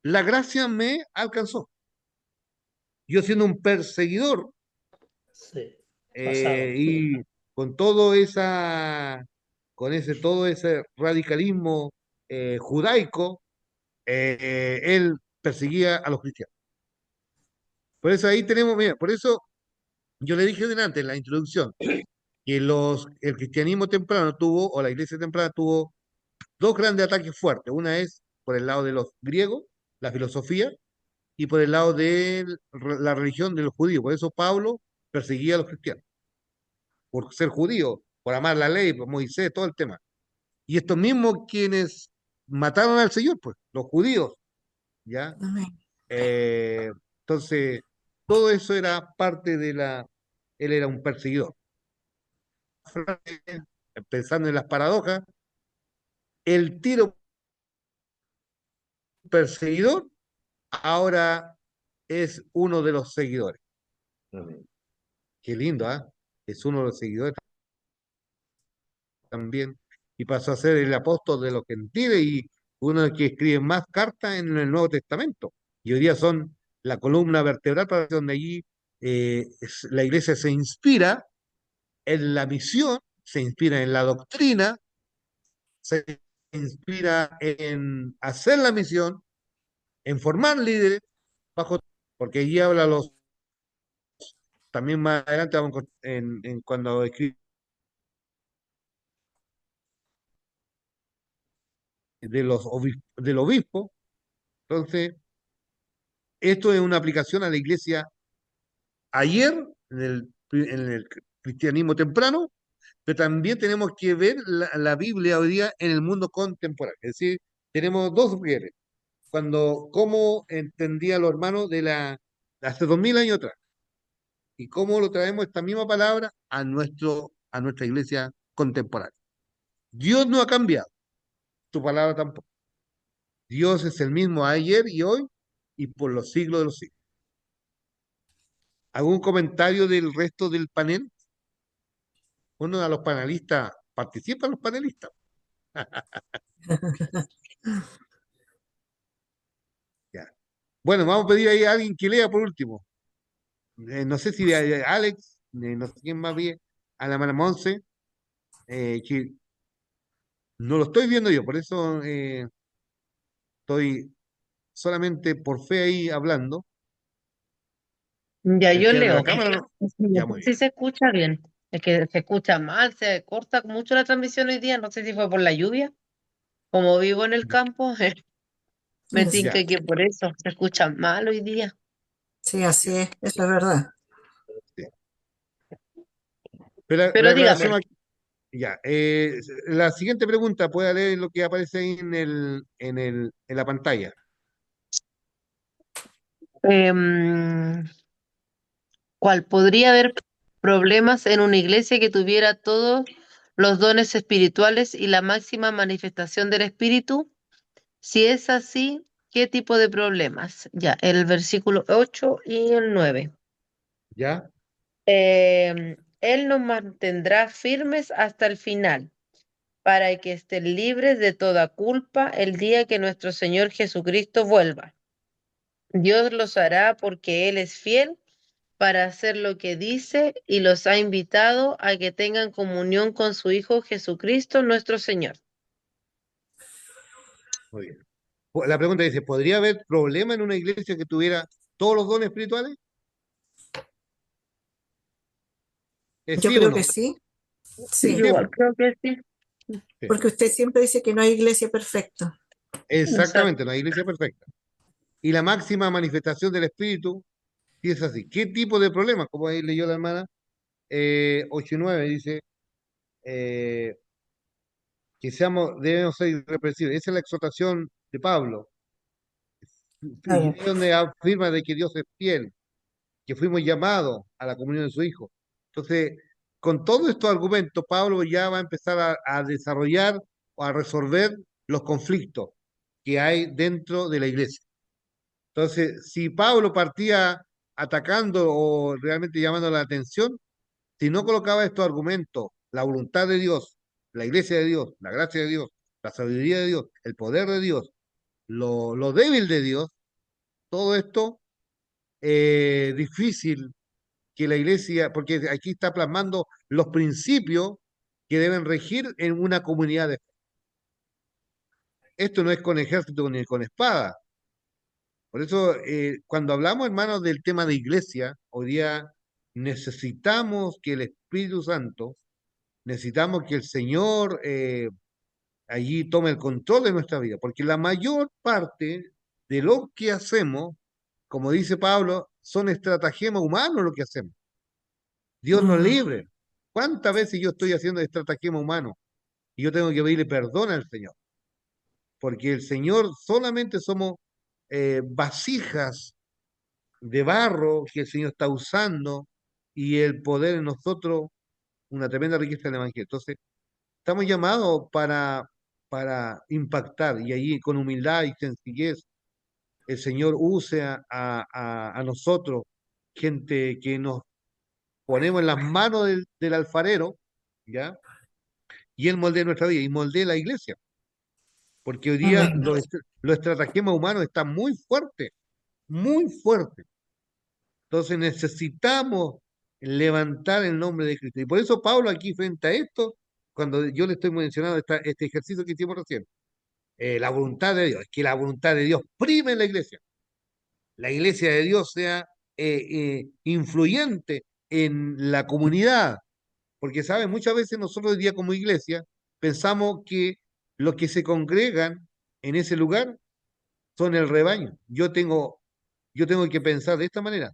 la gracia me alcanzó. Yo siendo un perseguidor, Sí, pasado. y con todo ese radicalismo judaico, él perseguía a los cristianos. Por eso ahí tenemos, mira, por eso yo le dije delante en la introducción, que el cristianismo temprano tuvo, o la iglesia temprana tuvo dos grandes ataques fuertes. Una es por el lado de los griegos, la filosofía, y por el lado de la religión de los judíos. Por eso Pablo perseguía a los cristianos, por ser judío, por amar la ley, por Moisés, todo el tema. Y estos mismos quienes mataron al Señor, pues, los judíos, ¿ya? Amén. Entonces, todo eso era parte de él era un perseguidor. Pensando en las paradojas, el tiro perseguidor ahora es uno de los seguidores. Qué lindo, ¿ah? Es uno de los seguidores también. Y pasó a ser el apóstol de los gentiles y uno de los que escribe más cartas en el Nuevo Testamento. Y hoy día son la columna vertebral para donde allí la iglesia se inspira en la misión, se inspira en la doctrina, se inspira en hacer la misión, en formar líderes, bajo, porque allí habla también más adelante vamos en cuando escribe del obispo. Entonces, esto es una aplicación a la iglesia ayer, en el cristianismo temprano, pero también tenemos que ver la Biblia hoy día en el mundo contemporáneo. Es decir, tenemos dos rieles. Cómo entendían los hermanos hace 2000 años atrás, y cómo lo traemos esta misma palabra a nuestra iglesia contemporánea. Dios no ha cambiado, tu palabra tampoco. Dios es el mismo ayer y hoy y por los siglos de los siglos. ¿Algún comentario del resto del panel? Uno de los panelistas, participan los panelistas. Ya. Bueno, vamos a pedir ahí a alguien que lea por último. No sé si Alex, no sé quién más bien, a la hermana Monse, que no lo estoy viendo yo, por eso estoy solamente por fe ahí hablando. Ya El yo que abre la leo. cámara, ya muy Sí bien. se escucha bien. Es que se escucha mal, se corta mucho la transmisión hoy día. No sé si fue por la lluvia. Como vivo en el campo, me Es- Ya, tinca que por eso se escucha mal hoy día. sí, ya, así es, eso es verdad. sí. Pero la Pero aclaración dígame, aquí, ya. La siguiente pregunta, puede leer lo que aparece ahí en la pantalla. em, ¿cuál podría haber problemas en una iglesia que tuviera todos los dones espirituales y la máxima manifestación del Espíritu? Si es así, ¿qué tipo de problemas? Ya, el versículo 8 y el 9. ¿Ya? Él nos mantendrá firmes hasta el final, para que estén libres de toda culpa el día que nuestro Señor Jesucristo vuelva. Dios los hará porque Él es fiel para hacer lo que dice y los ha invitado a que tengan comunión con su Hijo Jesucristo nuestro Señor. Muy bien. La pregunta dice, ¿podría haber problema en una iglesia que tuviera todos los dones espirituales? ¿Es Yo sí o creo que no? sí, Yo sí, Sí, igual pues. creo que sí. Sí. porque usted siempre dice que no hay iglesia perfecta. Exacto. Exactamente, una iglesia perfecta. Y la máxima manifestación del Espíritu, sí es así. ¿Qué tipo de problemas? Como ahí leyó la hermana, 8 y 9 dice eh, debemos ser irreprensibles. Esa es la exhortación de Pablo. Y Claro. es donde afirma de que Dios es fiel, que fuimos llamados a la comunión de su Hijo. Entonces, con todos estos argumentos, Pablo ya va a empezar a desarrollar o a resolver los conflictos que hay dentro de la iglesia. Entonces, si Pablo partía atacando o realmente llamando la atención, si no colocaba estos argumentos, la voluntad de Dios, la iglesia de Dios, la gracia de Dios, la sabiduría de Dios, el poder de Dios, lo débil de Dios, todo esto difícil que la iglesia, porque aquí está plasmando los principios que deben regir en una comunidad de fe. Esto no es con ejército ni con espada. Por eso, cuando hablamos, hermanos, del tema de iglesia, hoy día necesitamos que el Espíritu Santo Necesitamos que el Señor allí tome el control de nuestra vida, porque la mayor parte de lo que hacemos, como dice Pablo, son estratagemas humanos lo que hacemos. Dios nos Mm, libre. ¿Cuántas veces yo estoy haciendo estratagema humano y yo tengo que pedirle perdón al Señor? Porque el Señor solamente somos vasijas de barro que el Señor está usando y el poder en nosotros, una tremenda riqueza del Evangelio. Entonces, estamos llamados para impactar y allí con humildad y sencillez el Señor use a nosotros, gente que nos ponemos en las manos del alfarero, ¿ya? Y Él moldea nuestra vida y moldea la iglesia, porque hoy día amén. los estratagemas humanos están muy fuertes. Entonces necesitamos levantar el nombre de Cristo. Y por eso Pablo aquí frente a esto, cuando yo le estoy mencionando este ejercicio que hicimos recién, la voluntad de Dios, es que la voluntad de Dios prime en la iglesia de Dios sea influyente en la comunidad, porque, ¿sabes? Muchas veces nosotros hoy día como iglesia pensamos que los que se congregan en ese lugar son el rebaño. Yo tengo que pensar de esta manera,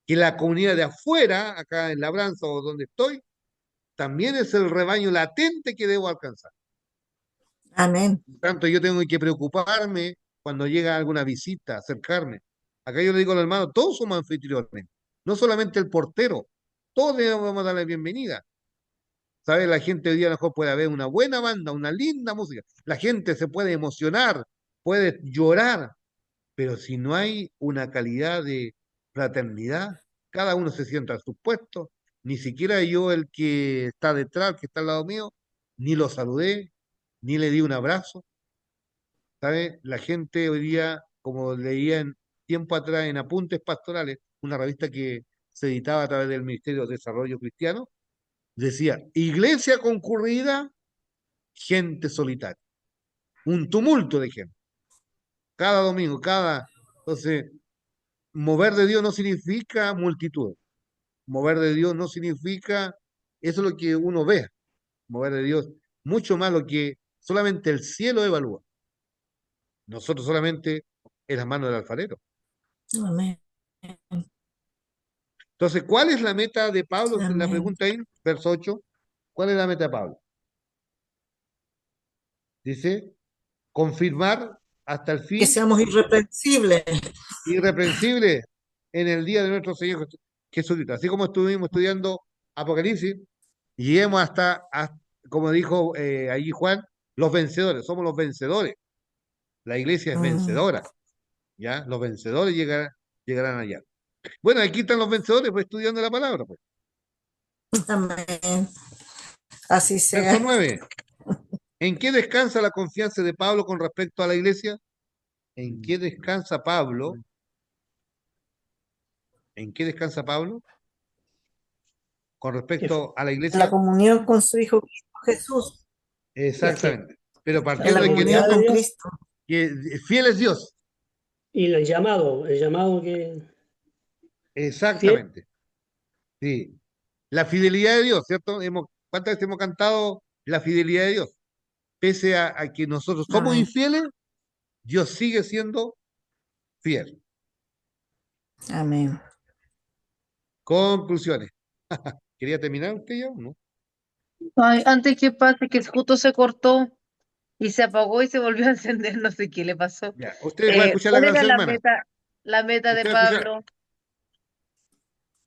que la comunidad de afuera, acá en Labranza o donde estoy, también es el rebaño latente que debo alcanzar. Amén. Por tanto, yo tengo que preocuparme cuando llega alguna visita, acercarme. Acá yo le digo al hermano, todos somos anfitriones, no solamente el portero, todos le vamos a dar la bienvenida. ¿Sabes? La gente hoy día a lo mejor puede haber una buena banda, una linda música. La gente se puede emocionar, puede llorar, pero si no hay una calidad de fraternidad, cada uno se sienta a su puesto, ni siquiera yo el que está detrás, el que está al lado mío, ni lo saludé, ni le di un abrazo, ¿sabes? La gente hoy día, como leía en tiempo atrás en Apuntes Pastorales, una revista que se editaba a través del Ministerio de Desarrollo Cristiano, decía, iglesia concurrida, gente solitaria, un tumulto de gente, cada domingo, Entonces, mover de Dios no significa multitud. Mover de Dios no significa, eso es lo que uno ve. Mover de Dios, mucho más lo que solamente el cielo evalúa. Nosotros solamente en las manos del alfarero. Amén. Entonces, ¿cuál es la meta de Pablo? La Amén. pregunta ahí, verso 8. ¿Cuál es la meta de Pablo? Dice, confirmar hasta el Que fin seamos irreprensibles. irreprensible en el día de nuestro Señor Jesucristo. Así como estuvimos estudiando Apocalipsis, lleguemos como dijo allí Juan, los vencedores, somos los vencedores. La iglesia es Mm, vencedora, ¿ya? Los vencedores llegarán allá. Bueno, aquí están los vencedores, pues estudiando la palabra, pues. amén. Así Verso sea. 9. ¿En qué descansa la confianza de Pablo con respecto a la iglesia? ¿En qué descansa Pablo? ¿En qué descansa Pablo con Que fue respecto a la En la iglesia? comunión con su Hijo Jesús. la, fi- Exactamente. Pero En la la partiendo de comunión fidelidad de con Dios Cristo. que fiel es Dios. y el llamado que fiel, Exactamente. Sí. La fidelidad de Dios, ¿cierto? ¿Cuántas veces hemos cantado la fidelidad de Dios? Pese a que nosotros somos Amén. infieles, Dios sigue siendo fiel. Amén. Conclusiones. ¿Quería terminar usted ya? ¿No? Ay, antes que pase, que justo se cortó y se apagó y se volvió a encender, no sé qué le pasó. Ya. Usted va a escuchar la ¿Cuál era canción, hermana. la meta de Usted va a escuchar Pablo?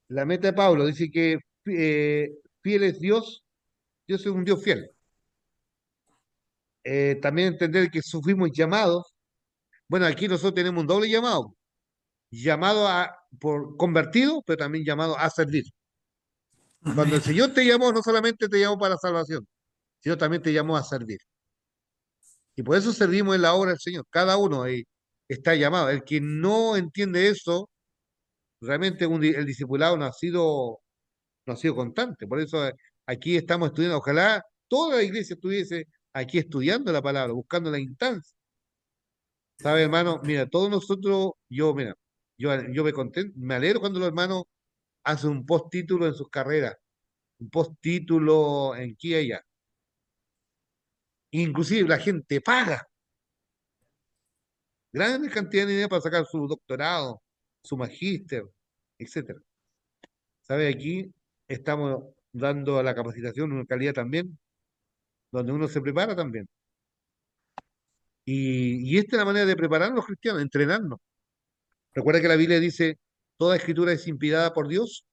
la meta de Pablo. Dice que fiel es Dios. Dios es un Dios fiel. También entender que fuimos llamados. Bueno, aquí nosotros tenemos un doble llamado. Llamado por convertido, pero también llamado a servir. Cuando el Amén. Señor te llamó, no solamente te llamó para salvación, sino también te llamó a servir. Y por eso servimos en la obra del Señor. Cada uno está llamado. El que no entiende eso, realmente el discipulado no ha sido constante. Por eso aquí estamos estudiando. Ojalá toda la iglesia estuviese aquí estudiando la palabra, buscando la instancia. ¿Sabe, hermano? Mira, todos nosotros, mira, yo me contento, me alegro cuando los hermanos hacen un postítulo en sus carreras. un postítulo en aquí y allá. Inclusive la gente paga grandes cantidades de dinero para sacar su doctorado, su magíster, etcétera. ¿Sabe? Aquí estamos dando la capacitación una calidad también, donde uno se prepara también. Y esta es la manera de preparar a los cristianos, entrenarnos. Recuerda que la Biblia dice, toda escritura es inspirada por Dios,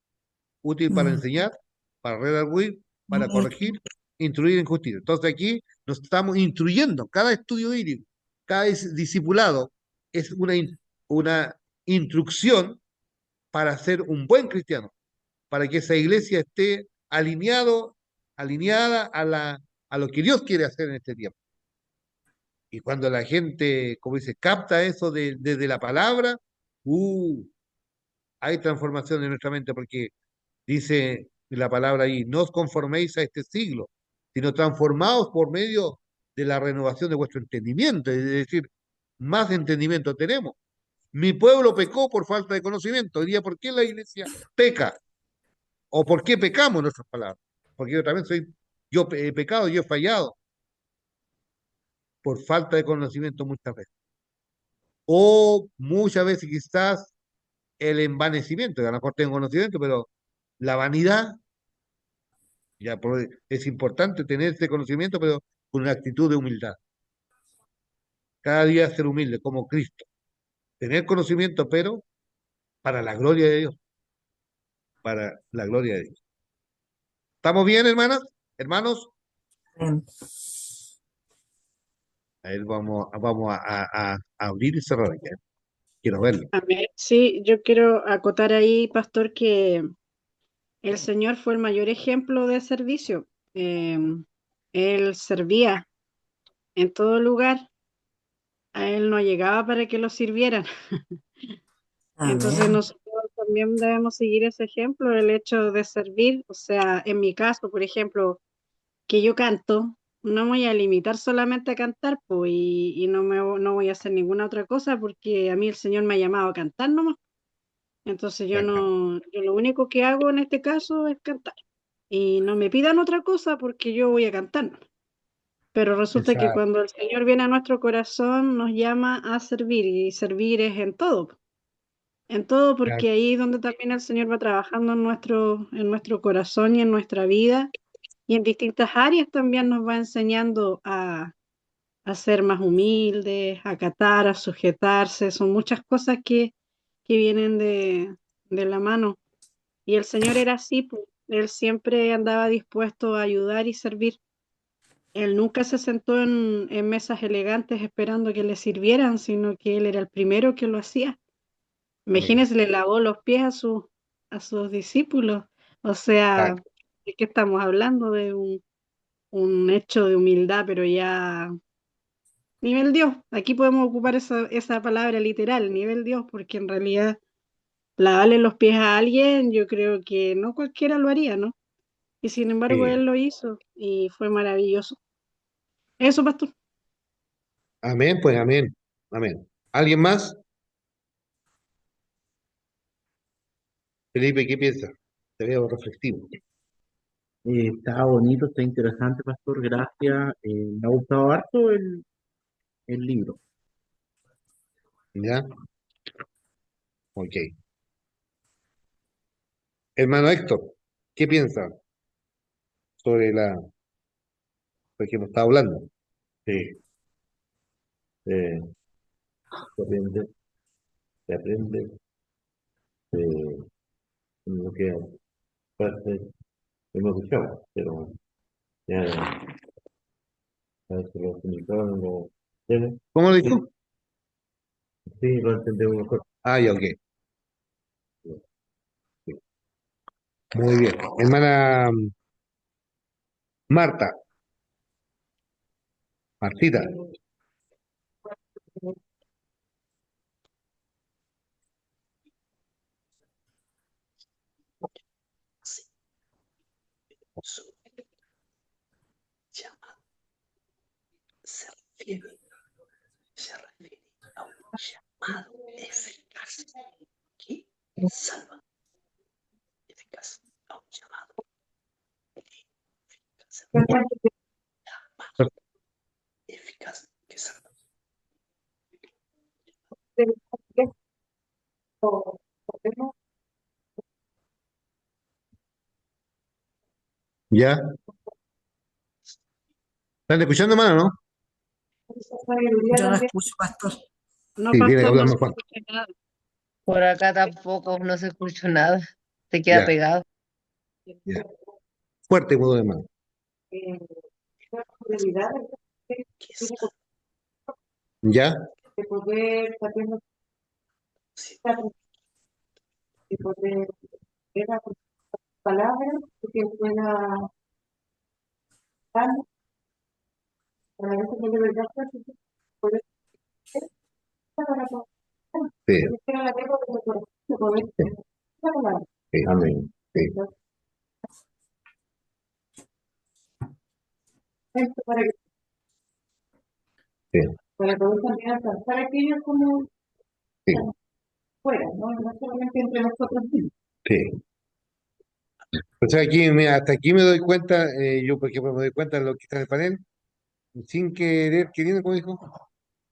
útil para Mm. enseñar, para redarguir, para corregir, instruir en justicia. Entonces aquí nos estamos instruyendo. Cada estudio bíblico, cada discipulado es una instrucción para ser un buen cristiano, para que esa iglesia esté alineada a lo que Dios quiere hacer en este tiempo. Y cuando la gente, como dice, capta eso desde la palabra, hay transformación en nuestra mente, porque dice la palabra ahí, no os conforméis a este siglo, sino transformaos por medio de la renovación de vuestro entendimiento, es decir, más entendimiento tenemos. Mi pueblo pecó por falta de conocimiento. Hoy día, ¿por qué la iglesia peca? ¿O por qué pecamos en nuestras palabras? Porque yo también yo he pecado, yo he fallado por falta de conocimiento muchas veces. O muchas veces quizás el envanecimiento, que a lo mejor tengo conocimiento, pero la vanidad, es importante tener ese conocimiento, pero con una actitud de humildad. Cada día ser humilde, como Cristo. Tener conocimiento, pero para la gloria de Dios, para la gloria de Dios. ¿Estamos bien, hermanas? Hermanos, Bien. a ver, vamos a abrir y cerrar aquí. Quiero verlo. Amén. Sí, yo quiero acotar ahí, pastor, que el Señor fue el mayor ejemplo de servicio. Eh, Él servía en todo lugar. A Él no llegaba para que lo sirvieran. Entonces Amén. nosotros también debemos seguir ese ejemplo, el hecho de servir. O sea, en mi caso, por ejemplo, que yo canto, no me voy a limitar solamente a cantar, pues, y no voy a hacer ninguna otra cosa porque a mí el Señor me ha llamado a cantar nomás. Entonces yo lo único que hago en este caso es cantar. Y no me pidan otra cosa porque yo voy a cantar nomás. Pero resulta que Exacto. cuando el Señor viene a nuestro corazón, nos llama a servir, y servir es en todo, porque ahí es donde también el Señor va trabajando en nuestro corazón y en nuestra vida, y en distintas áreas también nos va enseñando a ser más humildes, a acatar, a sujetarse. Son muchas cosas que vienen de la mano. Y el Señor era así, pues. Él siempre andaba dispuesto a ayudar y servir. Él nunca se sentó en mesas elegantes esperando que le sirvieran, sino que él era el primero que lo hacía. Amén. Imagínense, le lavó los pies a sus discípulos. O sea, Exacto. ¿de qué estamos hablando? De un hecho de humildad, pero ya nivel Dios. Aquí podemos ocupar esa palabra literal, nivel Dios, porque en realidad lavarle los pies a alguien, yo creo que no cualquiera lo haría, ¿no? Y sin embargo, Sí. él lo hizo y fue maravilloso. Eso, pastor. Amén, pues amén. Amén. ¿Alguien más? Felipe, ¿qué piensa? Te veo reflexivo. Está bonito, está interesante, pastor, gracias. Me ha gustado harto el libro. ¿Ya? Ok. Hermano Héctor, ¿qué piensa sobre lo que hemos estado hablando? Sí, eh, se aprende lo que parte hemos escuchado, pero ya, a veces los significados no lo tienen. ¿Cómo lo dijo? Sí, lo entendemos mejor. Ah, ya, ok. Muy bien. Hermana Marta, Martita, Su llamado se refiere, se refiere a un llamado eficaz que salva, eficaz, a un llamado Eficaz. Que salva. ¿Ya? ¿Están escuchando, hermano, no? Yo no escucho, pastor. No, Sí, tiene que pastor, hablar no más se fuerte. escucha nada. Por acá tampoco no se escucha nada. Se queda Ya, pegado. ya. Fuerte y mudo, hermano. Que salva. ¿Ya? de poder también Sí. de poder ver las palabras que pueda dar para eso que de verdad poder para Sí, poder la tengo de corazón de poder sí, la palabra. sí, amén. Sí, Esto para que sí, para poder también alcanzar aquellos como sí, fuera, ¿no? No solamente entre nosotros mismos. sí. O sea, aquí, mira, hasta aquí me doy cuenta, yo por ejemplo me doy cuenta de lo que está en el panel, sin querer, queriendo, como dijo,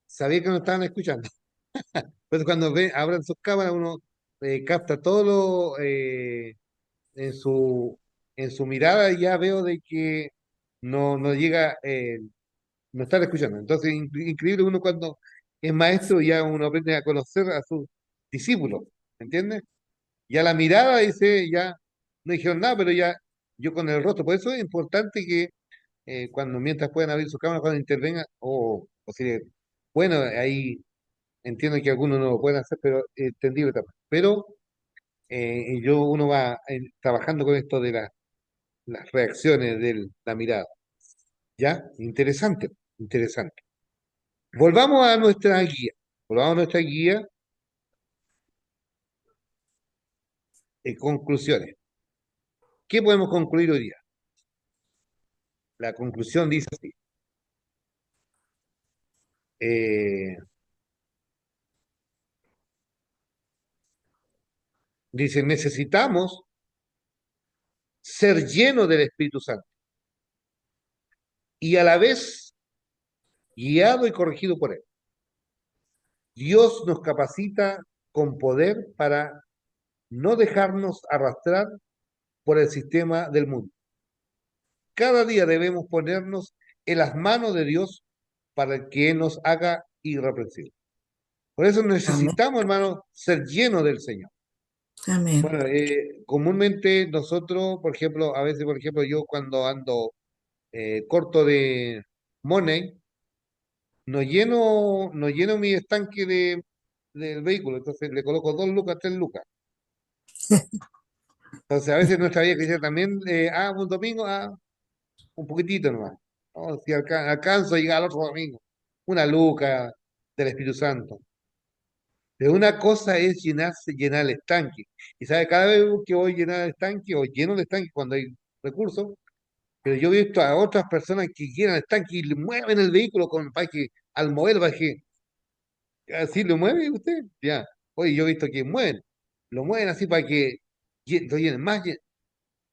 sabía que no estaban escuchando. Pero cuando abran sus cámaras, uno capta todo en en su mirada y ya veo de que no llega, no están escuchando. Entonces, increíble uno cuando es maestro, ya uno aprende a conocer a sus discípulos, ¿entiendes? Ya la mirada dice, ya no dijeron nada, pero ya yo con el rostro. Por eso es importante que mientras puedan abrir su cámara, cuando intervengan, o si, bueno, ahí entiendo que algunos no lo pueden hacer, pero entendible también. Pero uno va trabajando con esto de las reacciones de la mirada. ¿Ya? Interesante, interesante. Volvamos a nuestra guía. Volvamos a nuestra guía. Conclusiones. ¿Qué podemos concluir hoy día? La conclusión dice así. eh, Dice, necesitamos ser llenos del Espíritu Santo y a la vez guiado y corregido por Él. Dios nos capacita con poder para no dejarnos arrastrar por el sistema del mundo. Cada día debemos ponernos en las manos de Dios para que Él nos haga irreprensibles. Por eso Amén. necesitamos, hermano, ser llenos del Señor. Amén. Bueno, comúnmente nosotros, por ejemplo, a veces, por ejemplo, yo cuando ando corto de money, no lleno mi estanque del vehículo, entonces le coloco 2 lucas, 3 lucas. Entonces a veces nuestra vida cristiana también, un domingo, un poquitito nomás. ¿No? Si alcanzo a llegar al otro domingo, 1 luca del Espíritu Santo. Pero una cosa es llenar el estanque. Y sabe, cada vez que voy a llenar el estanque o lleno el estanque cuando hay recursos, pero yo he visto a otras personas que llenan el estanque y le mueven el vehículo para que al mover, para que así lo mueve usted. Ya. Oye, yo he visto que lo mueven así para que lo llenen más.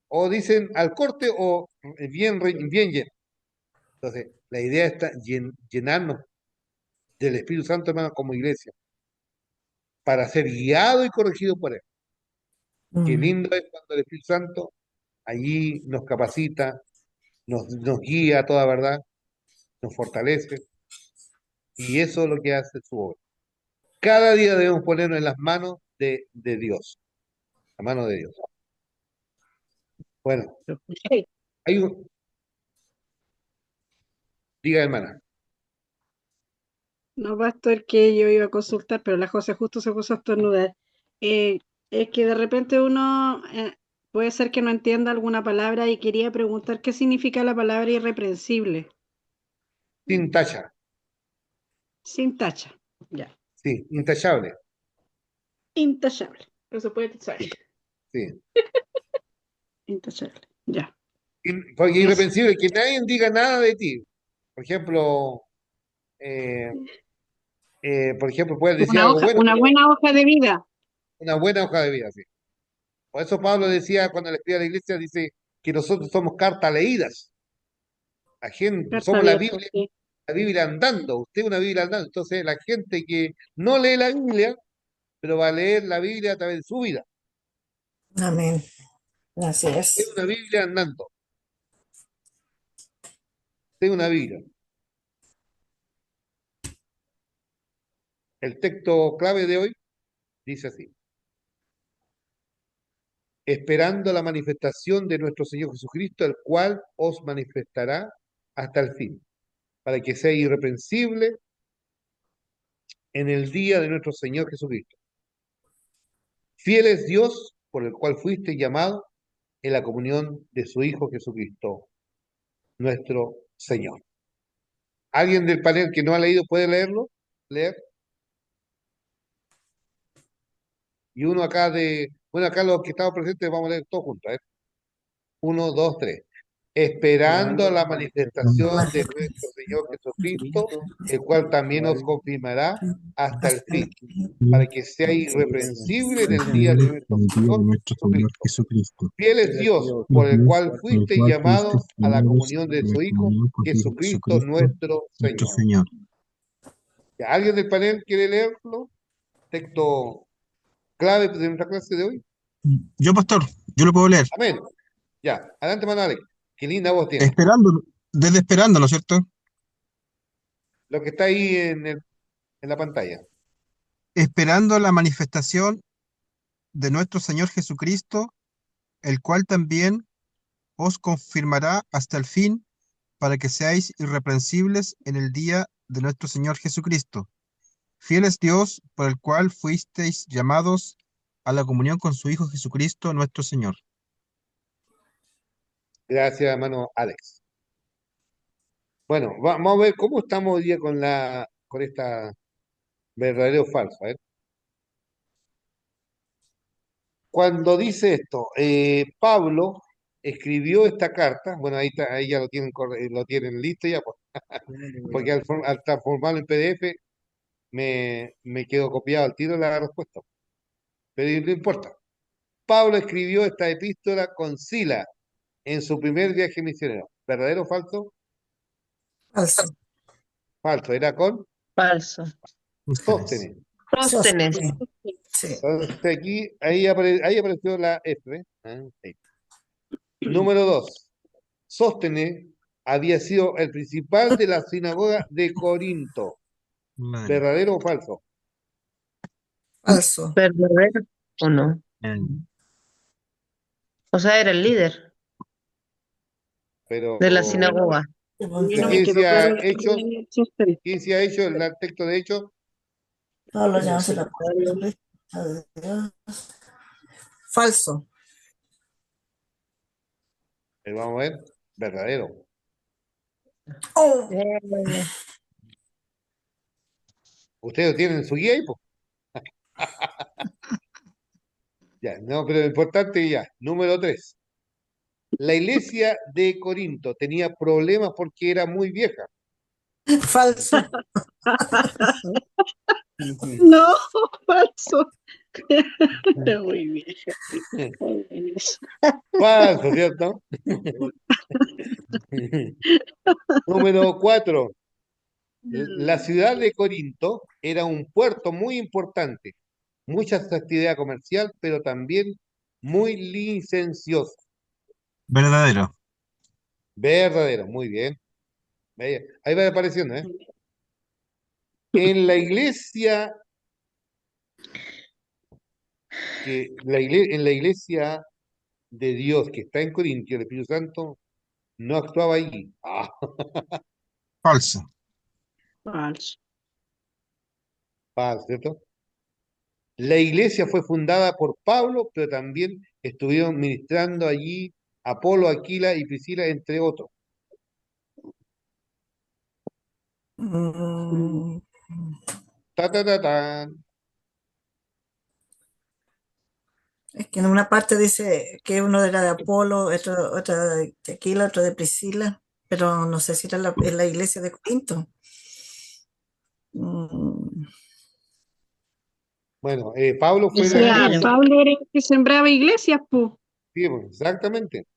O dicen al corte o bien lleno. Entonces, la idea está llenarnos del Espíritu Santo, hermano, como iglesia, para ser guiado y corregido por Él. Qué Mm. lindo es cuando el Espíritu Santo allí nos capacita, nos guía a toda verdad, nos fortalece, y eso es lo que hace su obra. Cada día debemos ponernos en las manos de Dios, la mano de Dios. Bueno, hay un, diga hermana, No, pastor, que yo iba a consultar, pero la José justo se puso a estornudar. Eh, es que de repente uno puede ser que no entienda alguna palabra y quería preguntar qué significa la palabra irreprensible, sin tacha, sin tacha. Ya. sí, intachable, Intachable. Eso puede ser. sí, sí. Intachable. Ya. Porque es Eso. irreprensible que nadie diga nada de ti. Por ejemplo, eh, puedes decir Una algo hoja, bueno, una pero buena hoja de vida. una buena hoja de vida, sí. Por eso Pablo decía cuando le escribía a la iglesia, dice que nosotros somos cartas leídas. La gente, Carta somos la abierta, Biblia, sí. la Biblia andando, usted es una Biblia andando. Entonces, la gente que no lee la Biblia, pero va a leer la Biblia a través de su vida. Amén. Así Es es. una Biblia andando. Es una Biblia. El texto clave de hoy dice así: esperando la manifestación de nuestro Señor Jesucristo, el cual os manifestará hasta el fin, para que sea irreprensible en el día de nuestro Señor Jesucristo. Fiel es Dios, por el cual fuiste llamado en la comunión de su Hijo Jesucristo, nuestro Señor. ¿Alguien del panel que no ha leído puede leerlo? ¿Leer? Y uno acá bueno, acá los que estamos presentes vamos a leer todos juntos. 1, 2, 3. Esperando la manifestación de nuestro Señor Jesucristo, el cual también os confirmará hasta el Hasta el fin, fin. para que sea irreprensible en el día de nuestro el día de Señor nuestro Señor Jesucristo. Jesucristo. Fiel es Dios, Es por el Dios cual por el fuiste cual fuiste llamados a la llamados comunión de a la su Hijo, comunión con su Hijo Jesucristo Jesucristo, nuestro nuestro Señor. Señor. ¿Ya ¿Alguien del panel quiere leerlo? Texto clave de nuestra clase de hoy. Yo, pastor, yo lo puedo leer. Amén. Ya, adelante, Manuel. Qué linda voz tiene. Esperando, desde esperando, ¿no es cierto? Lo que está ahí en la pantalla. Esperando la manifestación de nuestro Señor Jesucristo, el cual también os confirmará hasta el fin, para que seáis irreprensibles en el día de nuestro Señor Jesucristo. Fiel es Dios, por el cual fuisteis llamados a la comunión con su Hijo Jesucristo, nuestro Señor. Gracias, hermano Alex. Bueno, vamos a ver cómo estamos hoy día con esta verdadero o falso. A ver. Cuando dice esto, Pablo escribió esta carta, bueno, ahí ya lo tienen listo ya, pues, porque al transformarlo en PDF me quedó copiado al tiro la respuesta. Pero no importa. Pablo escribió esta epístola con Sila en su primer viaje misionero. ¿Verdadero o falso? Falso. Falso, era con Falso. Ustedes. Sóstenes. Sóstenes. Sí. Entonces ahí apareció la F. Ahí. Número 2. Sóstenes había sido el principal de la sinagoga de Corinto. Madre. ¿Verdadero o falso? Falso. ¿Verdadero o no? O sea, era el líder Pero de la sinagoga. A mí no me ¿quién quedó se claro ha lo que hecho? me dijiste. ¿Quién se ha hecho el texto de Hechos? Pablo llamándose la apóstol de Dios. Falso. Vamos a ver. Verdadero. Oh. Ustedes tienen su guía ahí, po? Ya, no, pero lo importante ya. Número 3. La iglesia de Corinto tenía problemas porque era muy vieja. Falso. No, falso. Está muy vieja. Falso, ¿cierto? Número 4. La ciudad de Corinto era un puerto muy importante, mucha actividad comercial, pero también muy licenciosa. Verdadero. Verdadero, muy bien. Ahí va apareciendo, ¿eh? En la iglesia, en la iglesia de Dios que está en Corintio, el Espíritu Santo no actuaba allí. Falso. Falso. ¿Cierto? La iglesia fue fundada por Pablo, pero también estuvieron ministrando allí Apolo, Aquila y Priscila, entre otros. Mm, Ta, ta, ta, tan. Es que en una parte dice que uno era de Apolo, otro de Aquila, otro de Priscila, pero no sé si era en la iglesia de Corinto. Mm, Bueno, Pablo Y fue se la Ya, vieron. iglesia. Pablo era el que sembraba iglesias, pues. Sí, pues, exactamente.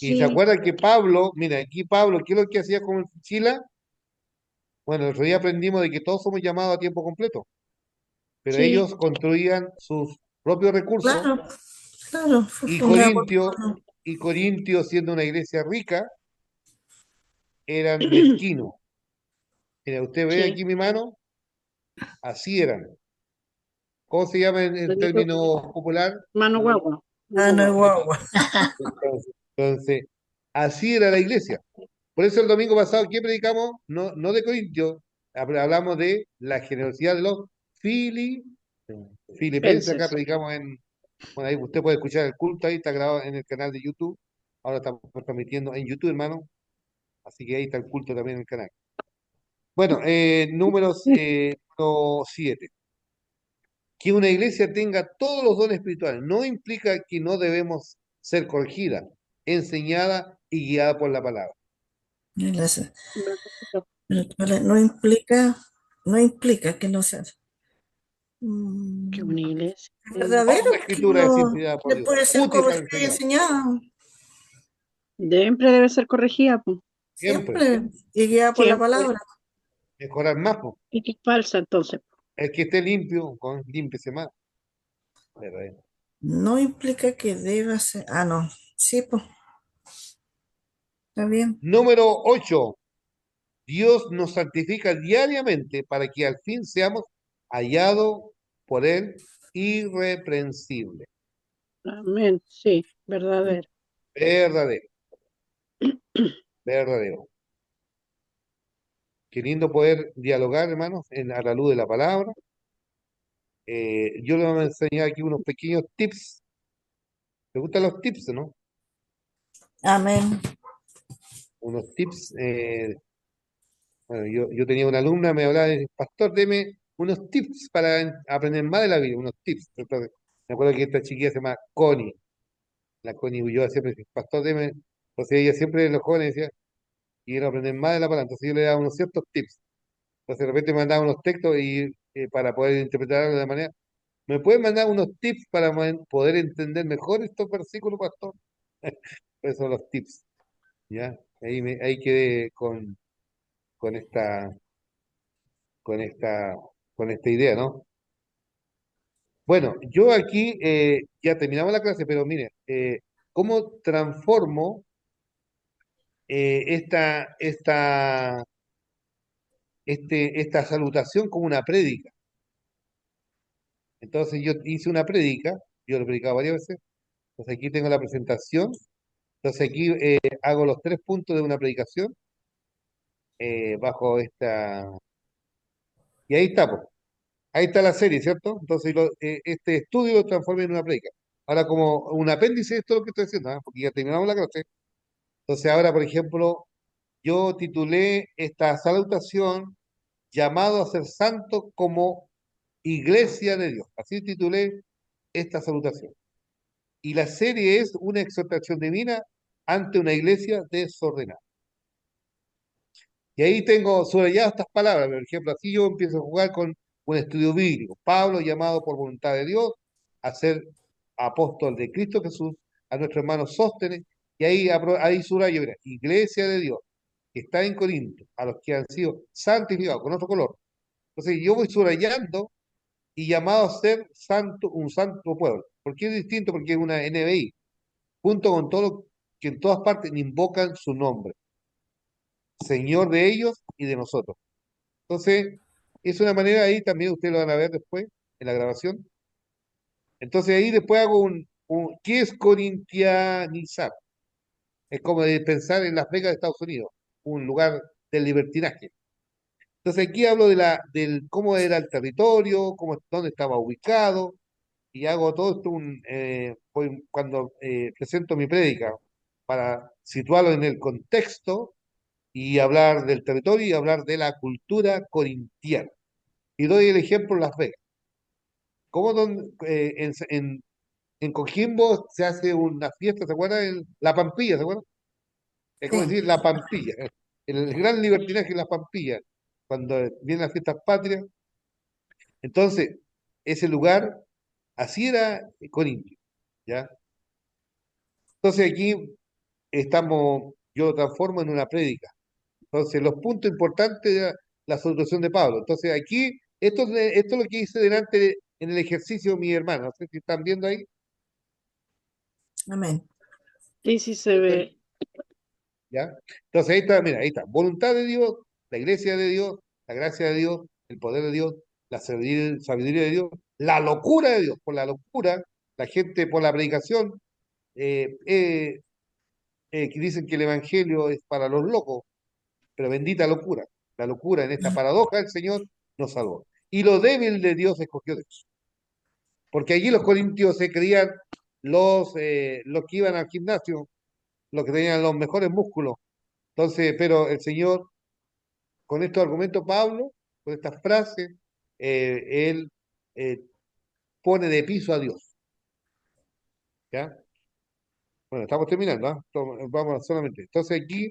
Y se Sí, acuerdan que Pablo, mira, aquí Pablo, ¿qué es lo que hacía con Sila? Bueno, el otro día aprendimos de que todos somos llamados a tiempo completo, pero sí, ellos construían sus propios recursos Claro, claro, fue y fundada por Corintio, Pablo. y Corintio, siendo una iglesia rica, eran mezquinos. Mira, usted ve sí. aquí mi mano, así eran. ¿Cómo se llama en Le dijo término popular? mano guagua. Ah, no es guagua. Entonces, así era la iglesia. Por eso el domingo pasado, ¿qué predicamos? No, no de Corintio, hablamos de la generosidad de los fili, filipenses. Acá Penses. predicamos bueno, ahí usted puede escuchar el culto, ahí está grabado en el canal de YouTube. Ahora estamos transmitiendo en YouTube, hermano. Así que ahí está el culto también en el canal. Bueno, número 7. Que una iglesia tenga todos los dones espirituales no implica que no debemos ser corregida, enseñada y guiada por la palabra. Gracias. Pero no implica que no sea Que mm, una iglesia. verdadero, Toda porque escritura es uno inspirada por le Dios, puede ser útil para corregido y enseñar, enseñado Siempre debe ser corregida, pues. siempre, siempre y guiada por la Siempre. palabra. mejorar más, po. Y que es falsa, entonces. El que esté limpio, límpiese más. ¿Verdad? No implica que deba ser. Ah, no. Sí, pues, está bien. Número 8. Dios nos santifica diariamente para que al fin seamos hallados por Él irreprensibles. Amén. Sí, verdadero. Verdadero, verdadero. Qué lindo poder dialogar, hermanos, a la luz de la palabra. Yo les voy a enseñar aquí unos pequeños tips. ¿Te gustan los tips, no? Amén. Unos tips. Bueno, yo tenía una alumna, me hablaba de, pastor, deme unos tips para aprender más de la vida, unos tips. Entonces, me acuerdo que esta chiquilla se llama Connie. La Connie Ulloa siempre decía, pastor, deme. Entonces ella siempre, los jóvenes decía, quiero aprender más de la palabra. Entonces yo le daba unos ciertos tips. Entonces de repente me mandaba unos textos y para poder interpretarlo de la manera. ¿Me pueden mandar unos tips para poder entender mejor estos versículos, pastor? Esos son los tips, ¿ya? Ahí quedé con esta, con esta, con esta idea, ¿no? Bueno, yo aquí ya terminamos la clase, pero mire, ¿cómo transformo esta salutación como una prédica? Entonces yo hice una prédica, yo lo he predicado varias veces, entonces aquí tengo la presentación, entonces aquí hago los 3 puntos de una predicación bajo esta. Y ahí está, pues. Ahí está la serie, ¿cierto? Entonces este estudio lo transforma en una prédica. Ahora, como un apéndice de esto es lo que estoy diciendo, ¿ah? Porque ya terminamos la clase. Entonces ahora, por ejemplo, yo titulé esta salutación llamado a ser santo como iglesia de Dios. Así titulé esta salutación. Y la serie es una exhortación divina ante una iglesia desordenada. Y ahí tengo subrayadas estas palabras, por ejemplo, así yo empiezo a jugar con un estudio bíblico. Pablo, llamado por voluntad de Dios a ser apóstol de Cristo Jesús, a nuestro hermano Sóstenes, y ahí subrayo, mira, iglesia de Dios, que está en Corinto, a los que han sido santificados con otro color. Entonces yo voy subrayando y llamado a ser santo, un santo pueblo. ¿Por qué es distinto? Porque es una NBI, junto con todo lo que en todas partes invocan su nombre, Señor de ellos y de nosotros. Entonces, es una manera ahí, también ustedes lo van a ver después en la grabación. Entonces ahí después hago ¿qué es corintianizar? Es como de pensar en Las Vegas de Estados Unidos, un lugar del libertinaje. Entonces aquí hablo del cómo era el territorio, dónde estaba ubicado, y hago todo esto cuando presento mi prédica, para situarlo en el contexto y hablar del territorio y hablar de la cultura corintiana. Y doy el ejemplo Las Vegas. ¿Cómo en Coquimbo se hace una fiesta, ¿se acuerdan? La Pampilla, ¿se acuerdan? Es como Sí. decir la Pampilla. El gran libertinaje en las Pampillas, cuando vienen las fiestas patrias. Entonces, ese lugar, así era Corintio, ¿ya? Entonces aquí yo lo transformo en una prédica. Entonces, los puntos importantes de la solución de Pablo. Entonces, aquí, esto es lo que hice en el ejercicio mi hermano. No sé si están viendo ahí. Amén. Sí, sí se ve. ¿Ya? Entonces, ahí está, mira, ahí está. Voluntad de Dios, la iglesia de Dios, la gracia de Dios, el poder de Dios, la sabiduría de Dios, la locura de Dios. Por la locura, la gente por la predicación, eh, eh, que dicen que el evangelio es para los locos, pero bendita locura. La locura en esta paradoja, el Señor nos salvó. Y lo débil de Dios escogió Dios. Porque allí los corintios se creían los que iban al gimnasio, los que tenían los mejores músculos. Entonces, pero el Señor, con estos argumentos, Pablo, con estas frases, él eh, pone de piso a Dios. ¿Ya? Bueno, estamos terminando, ¿ah? Vamos solamente. Entonces aquí,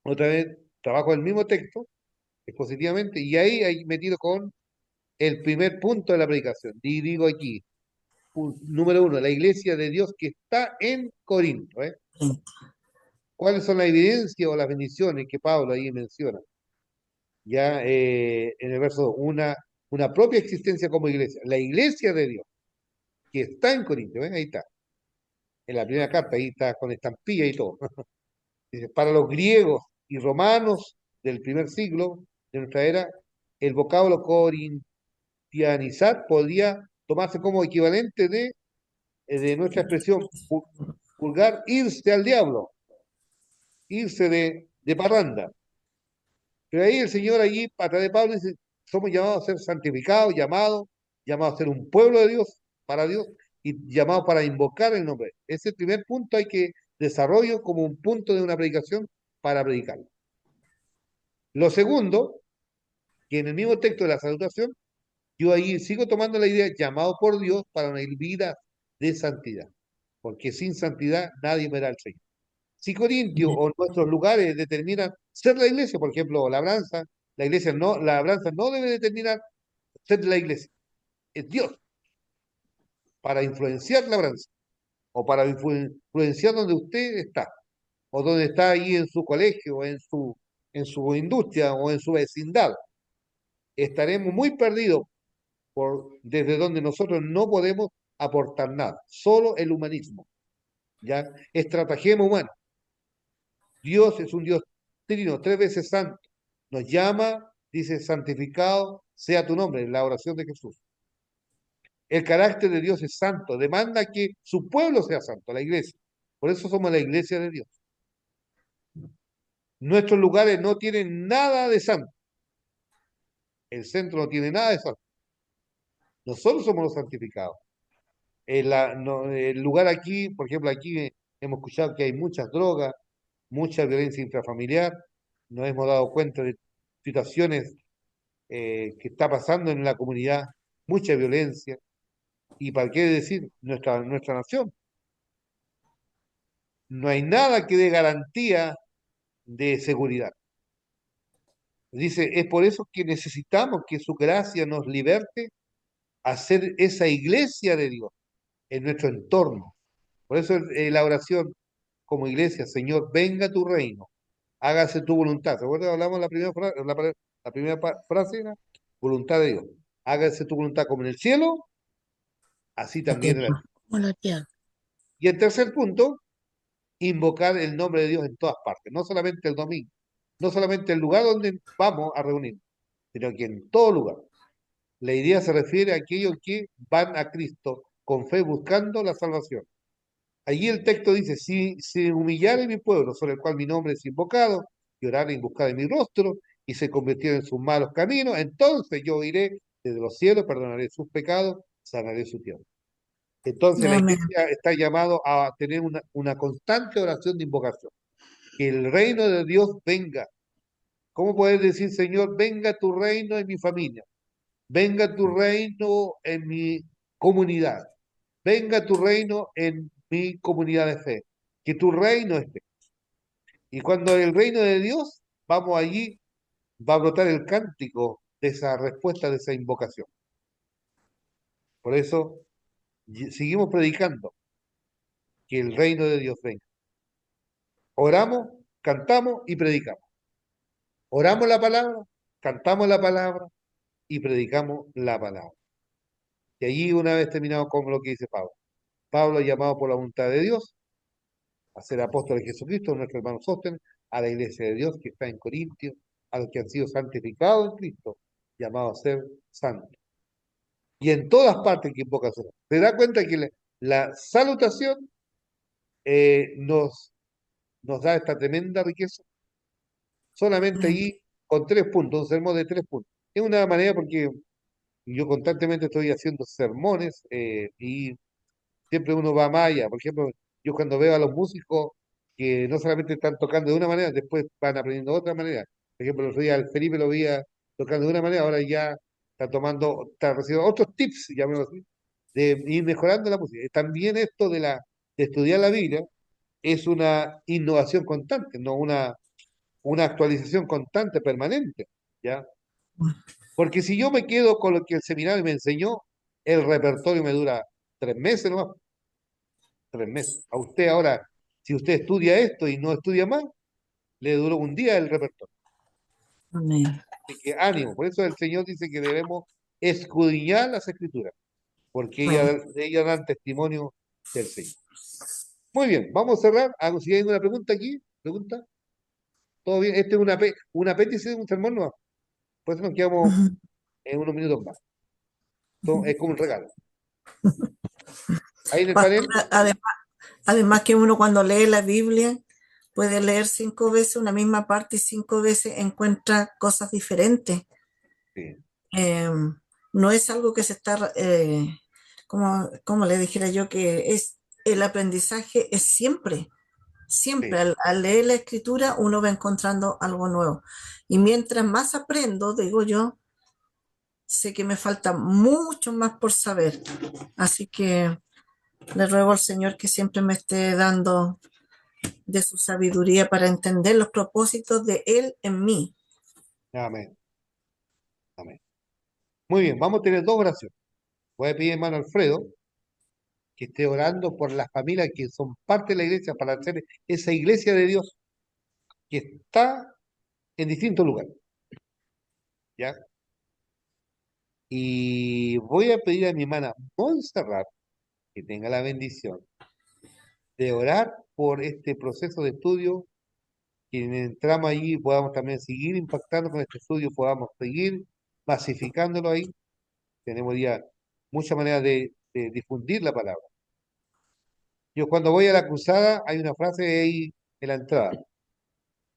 otra vez, trabajo el mismo texto, expositivamente, y ahí metido con el primer punto de la predicación. Y digo aquí, número uno, la iglesia de Dios que está en Corinto. ¿Eh? Sí. ¿Cuáles son las evidencias o las bendiciones que Pablo ahí menciona? Ya en el verso 2, una propia existencia como iglesia. La iglesia de Dios que está en Corinto, ¿eh? Ahí está. En la primera carta, ahí está con estampilla y todo. Dice, para los griegos y romanos del primer siglo de nuestra era, el vocablo corintianizar podría tomarse como equivalente de nuestra expresión vulgar, irse al diablo, irse de parranda. Pero ahí el Señor allí, a través de Pablo, dice, somos llamados a ser santificados, llamados a ser un pueblo de Dios, para Dios, y llamados para invocar el nombre. Ese primer punto hay que desarrollo como un punto de una predicación para predicar. Lo segundo, que en el mismo texto de la salutación, yo ahí sigo tomando la idea, llamado por Dios para una vida de santidad, porque sin santidad nadie verá al Señor. Si Corintio o nuestros lugares determinan ser la iglesia, por ejemplo, labranza, la labranza no debe determinar ser la iglesia, es Dios, para influenciar la labranza, o para influenciar donde usted está, o donde está ahí en su colegio, en su industria o en su vecindad. Estaremos muy perdidos desde donde nosotros no podemos aportar nada, solo el humanismo, ¿ya? Estratagema humana. Dios es un Dios trino, tres veces santo. Nos llama, dice, santificado sea tu nombre, en la oración de Jesús. El carácter de Dios es santo, demanda que su pueblo sea santo, la iglesia. Por eso somos la iglesia de Dios. Nuestros lugares no tienen nada de santo. El centro no tiene nada de santo. Nosotros somos los santificados. El lugar aquí, por ejemplo, aquí hemos escuchado que hay muchas drogas, mucha violencia intrafamiliar. Nos hemos dado cuenta de situaciones que está pasando en la comunidad, mucha violencia. ¿Y para qué decir nuestra nación? No hay nada que dé garantía de seguridad. Dice, es por eso que necesitamos que su gracia nos liberte a ser esa iglesia de Dios en nuestro entorno. Por eso la oración como iglesia, Señor, venga tu reino, hágase tu voluntad. ¿Se acuerdan? Hablamos la primera frase, era voluntad de Dios. Hágase tu voluntad como en el cielo, así La también en la tierra. tierra. Bueno, tierra. Y el tercer punto, invocar el nombre de Dios en todas partes, no solamente el domingo, no solamente el lugar donde vamos a reunirnos, sino que en todo lugar. La idea se refiere a aquellos que van a Cristo con fe buscando la salvación. Allí el texto dice, si se humillare mi pueblo, sobre el cual mi nombre es invocado, y orare en busca de mi rostro, y se convirtiera en sus malos caminos, entonces yo iré desde los cielos, perdonaré sus pecados, sanaré su tierra. Entonces la Amén. iglesia está llamado a tener una constante oración de invocación. Que el reino de Dios venga. ¿Cómo poder decir, Señor, venga tu reino en mi familia? Venga tu reino en mi comunidad. Venga tu reino en mi comunidad de fe. Que tu reino esté. Y cuando el reino de Dios, vamos allí, va a brotar el cántico de esa respuesta, de esa invocación. Por eso seguimos predicando que el reino de Dios venga. Oramos, cantamos y predicamos. Oramos la palabra, cantamos la palabra y predicamos la palabra. Y allí una vez terminado con lo que dice Pablo. Pablo es llamado por la voluntad de Dios a ser apóstol de Jesucristo, nuestro hermano Sóstenes, a la iglesia de Dios que está en Corintios, a los que han sido santificados en Cristo, llamados a ser santos. Y en todas partes que invoca su nombre. ¿Se da cuenta que la salutación nos da esta tremenda riqueza? Solamente allí con 3 puntos, un sermón de 3 puntos. Es una manera porque yo constantemente estoy haciendo sermones y siempre uno va más allá. Por ejemplo, yo cuando veo a los músicos que no solamente están tocando de una manera, después van aprendiendo de otra manera. Por ejemplo, el otro día al Felipe lo veía tocando de una manera, ahora ya está recibiendo otros tips, llamémoslo así, de ir mejorando la música. También esto de estudiar la Biblia es una innovación constante, no una actualización constante, permanente, ¿ya? Porque si yo me quedo con lo que el seminario me enseñó, el repertorio me dura 3 meses nomás, 3 meses. A usted ahora, si usted estudia esto y no estudia más, le duró un día el repertorio. Amén. Así que ánimo, por eso el Señor dice que debemos escudriñar las Escrituras, porque ellas dan testimonio del Señor. Muy bien, vamos a cerrar. Si hay una pregunta aquí, pregunta. ¿Todo bien? Este es un apéndice de un sermón, ¿no? Por eso nos quedamos Ujú. en unos minutos más. Es como un regalo. Ahí en el Pastor, panel, además que uno cuando lee la Biblia puede leer 5 veces una misma parte y 5 veces encuentra cosas diferentes. sí, Eh, no es algo que se está, como le dijera yo, que es el aprendizaje es siempre, siempre. sí, Al leer la escritura uno va encontrando algo nuevo. Y mientras más aprendo, digo yo, sé que me falta mucho más por saber. Así que le ruego al Señor que siempre me esté dando de su sabiduría para entender los propósitos de Él en mí. amén, amén. Muy bien, vamos a tener 2 oraciones. Voy a pedir a hermano Alfredo que esté orando por las familias que son parte de la iglesia para hacer esa iglesia de Dios que está en distintos lugares, ¿ya? Y voy a pedir a mi hermana Montserrat que tenga la bendición de orar por este proceso de estudio, que entramos allí podamos también seguir impactando con este estudio, podamos seguir masificándolo ahí. Tenemos ya muchas maneras de difundir la palabra. Yo cuando voy a la cruzada hay una frase ahí en la entrada.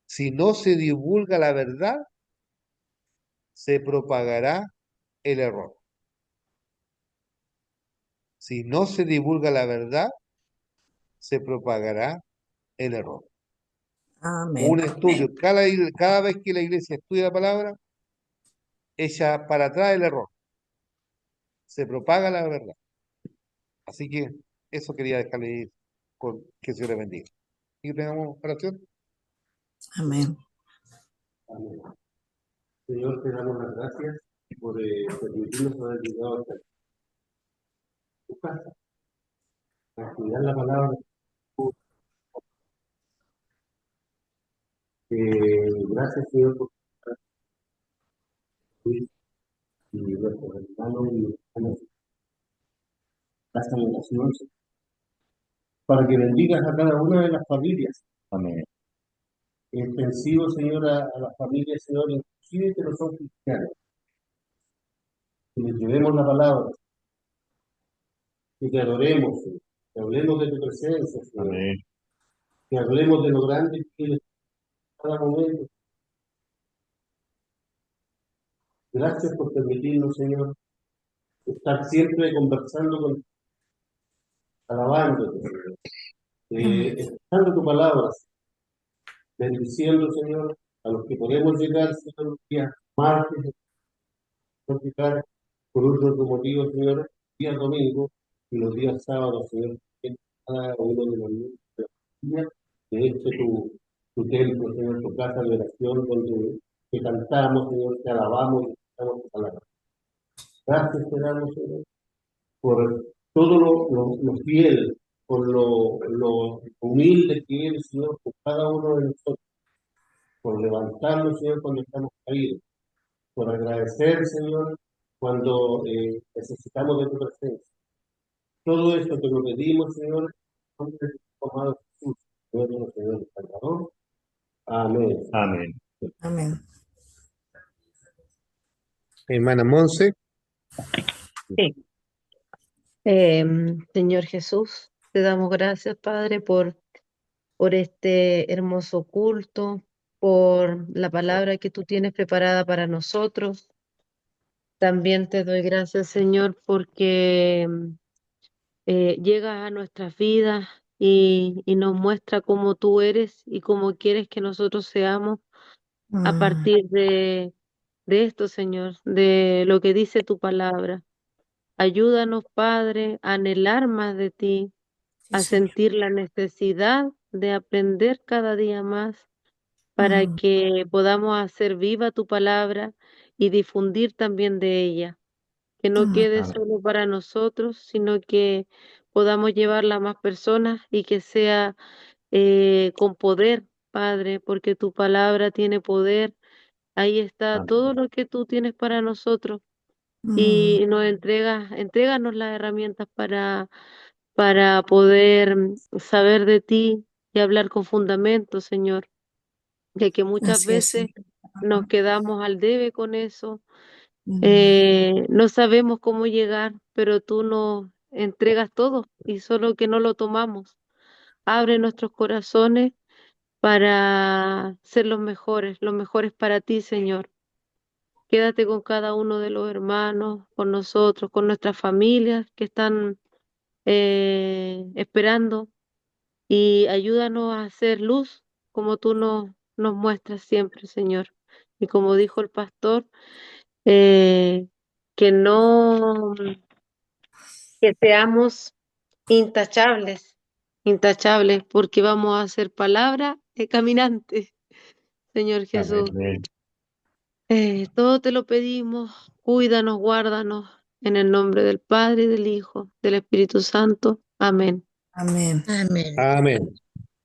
Si no se divulga la verdad, se propagará el error. Si no se divulga la verdad, se propagará el error. Un Amén. estudio, cada vez que la iglesia estudia la palabra, echa para atrás el error, se propaga la verdad. Así que eso quería dejarle ir con que se le bendiga. Y que tengamos oración. Amén. Amén. Señor, te damos las gracias por permitirnos haber llegado hasta tu casa, a estudiar la palabra. Gracias, Señor, por Luis y nuestros hermanos y hermanas casa de oración, para que bendigas a cada una de las familias. Amén. Extensivo, Señor, a las familias, Señor, inclusive que no son cristianos. Que les llevemos la palabra, que te adoremos, Señor, que hablemos de tu presencia, Señor. Amén. Que hablemos de lo grande que eres cada momento. Gracias por permitirnos, Señor, estar siempre conversando con, alabándote, Señor, escuchando tu palabra, bendiciendo, Señor, a los que podemos llegar, Señor, los días martes, llegar por otro motivo, Señor, días domingo y los días sábados, Señor, en cada uno de los días de la familia, de este tu templo, Señor, tu casa de oración, donde te cantamos, Señor, te alabamos y cantamos tu palabra. Gracias te damos, Señor, por todo lo fiel por lo humilde que eres, Señor, por cada uno de nosotros, por levantarnos, Señor, cuando estamos caídos, por agradecer, Señor, cuando necesitamos de tu presencia. Todo esto te lo pedimos, Señor, en nombre de tu amado Jesús, nuestro Señor y Salvador. Amén. Amén. Amén. Hermana Monse, Sí. Señor Jesús, te damos gracias, Padre, por este hermoso culto, por la palabra que tú tienes preparada para nosotros. También te doy gracias, Señor, porque llegas a nuestras vidas y nos muestra cómo tú eres y cómo quieres que nosotros seamos a Mm, partir de esto, Señor, de lo que dice tu palabra. Ayúdanos, Padre, a anhelar más de ti, sí, a Señor. sentir la necesidad de aprender cada día más para Mm, que podamos hacer viva tu palabra y difundir también de ella. Que no mm, quede Amén. solo para nosotros, sino que podamos llevarla a más personas y que sea con poder, Padre, porque tu palabra tiene poder. Ahí está Amén. todo lo que tú tienes para nosotros mm, y entréganos las herramientas para poder saber de ti y hablar con fundamento, Señor, ya que muchas así es, veces Señor. nos quedamos al debe con eso. Mm, No sabemos cómo llegar, pero tú nos entregas todo y solo que no lo tomamos. Abre nuestros corazones para ser los mejores para ti, Señor. Quédate con cada uno de los hermanos, con nosotros, con nuestras familias que están esperando y ayúdanos a hacer luz como tú nos muestras siempre, Señor. Y como dijo el pastor, eh, que no, que seamos intachables, intachables, porque vamos a hacer palabra de caminante, Señor Jesús. Amén. Todo te lo pedimos, cuídanos, guárdanos, en el nombre del Padre, y del Hijo, del Espíritu Santo. Amén. amén. Amén. amén.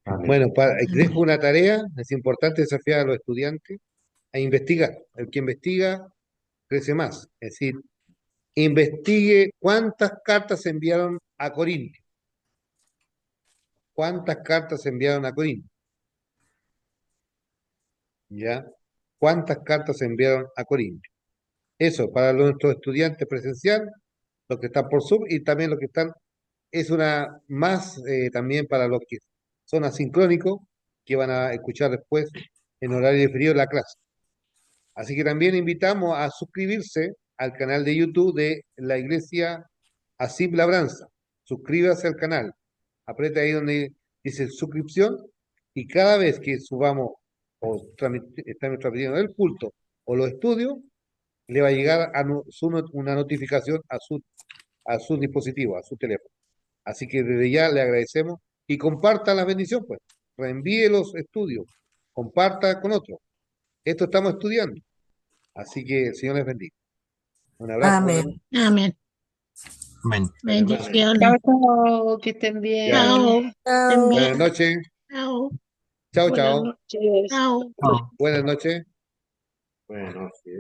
Amén. Bueno, dejo Amén. una tarea, es importante desafiar a los estudiantes a investigar. El que investiga crece más. Es decir, investigue cuántas cartas se enviaron a Corinto. ¿Cuántas cartas se enviaron a Corinto? ¿Ya? ¿Cuántas cartas se enviaron a Corinto? Eso, para nuestros estudiantes presencial, los que están por Zoom y también los que están, es una más también para los que son asincrónicos, que van a escuchar después en horario diferido la clase. Así que también invitamos a suscribirse al canal de YouTube de la Iglesia Asib Labranza. Suscríbase al canal. Aprieta ahí donde dice suscripción y cada vez que subamos o estamos transmitiendo el culto o los estudios, le va a llegar una notificación a su dispositivo, a su teléfono. Así que desde ya le agradecemos y comparta la bendición, pues. Reenvíe los estudios, comparta con otros. Esto estamos estudiando. Así que el Señor les bendiga. Un abrazo, buenas Amén. noches. Amén. Amén. Bendiciones. Chao, chao, que estén Ya. bien. Chao. Estén Chao. Buenas bien. noches. Chao. Chao, Buenas chao. noches. Chao. Chao. Buenas noches. Bueno, sí.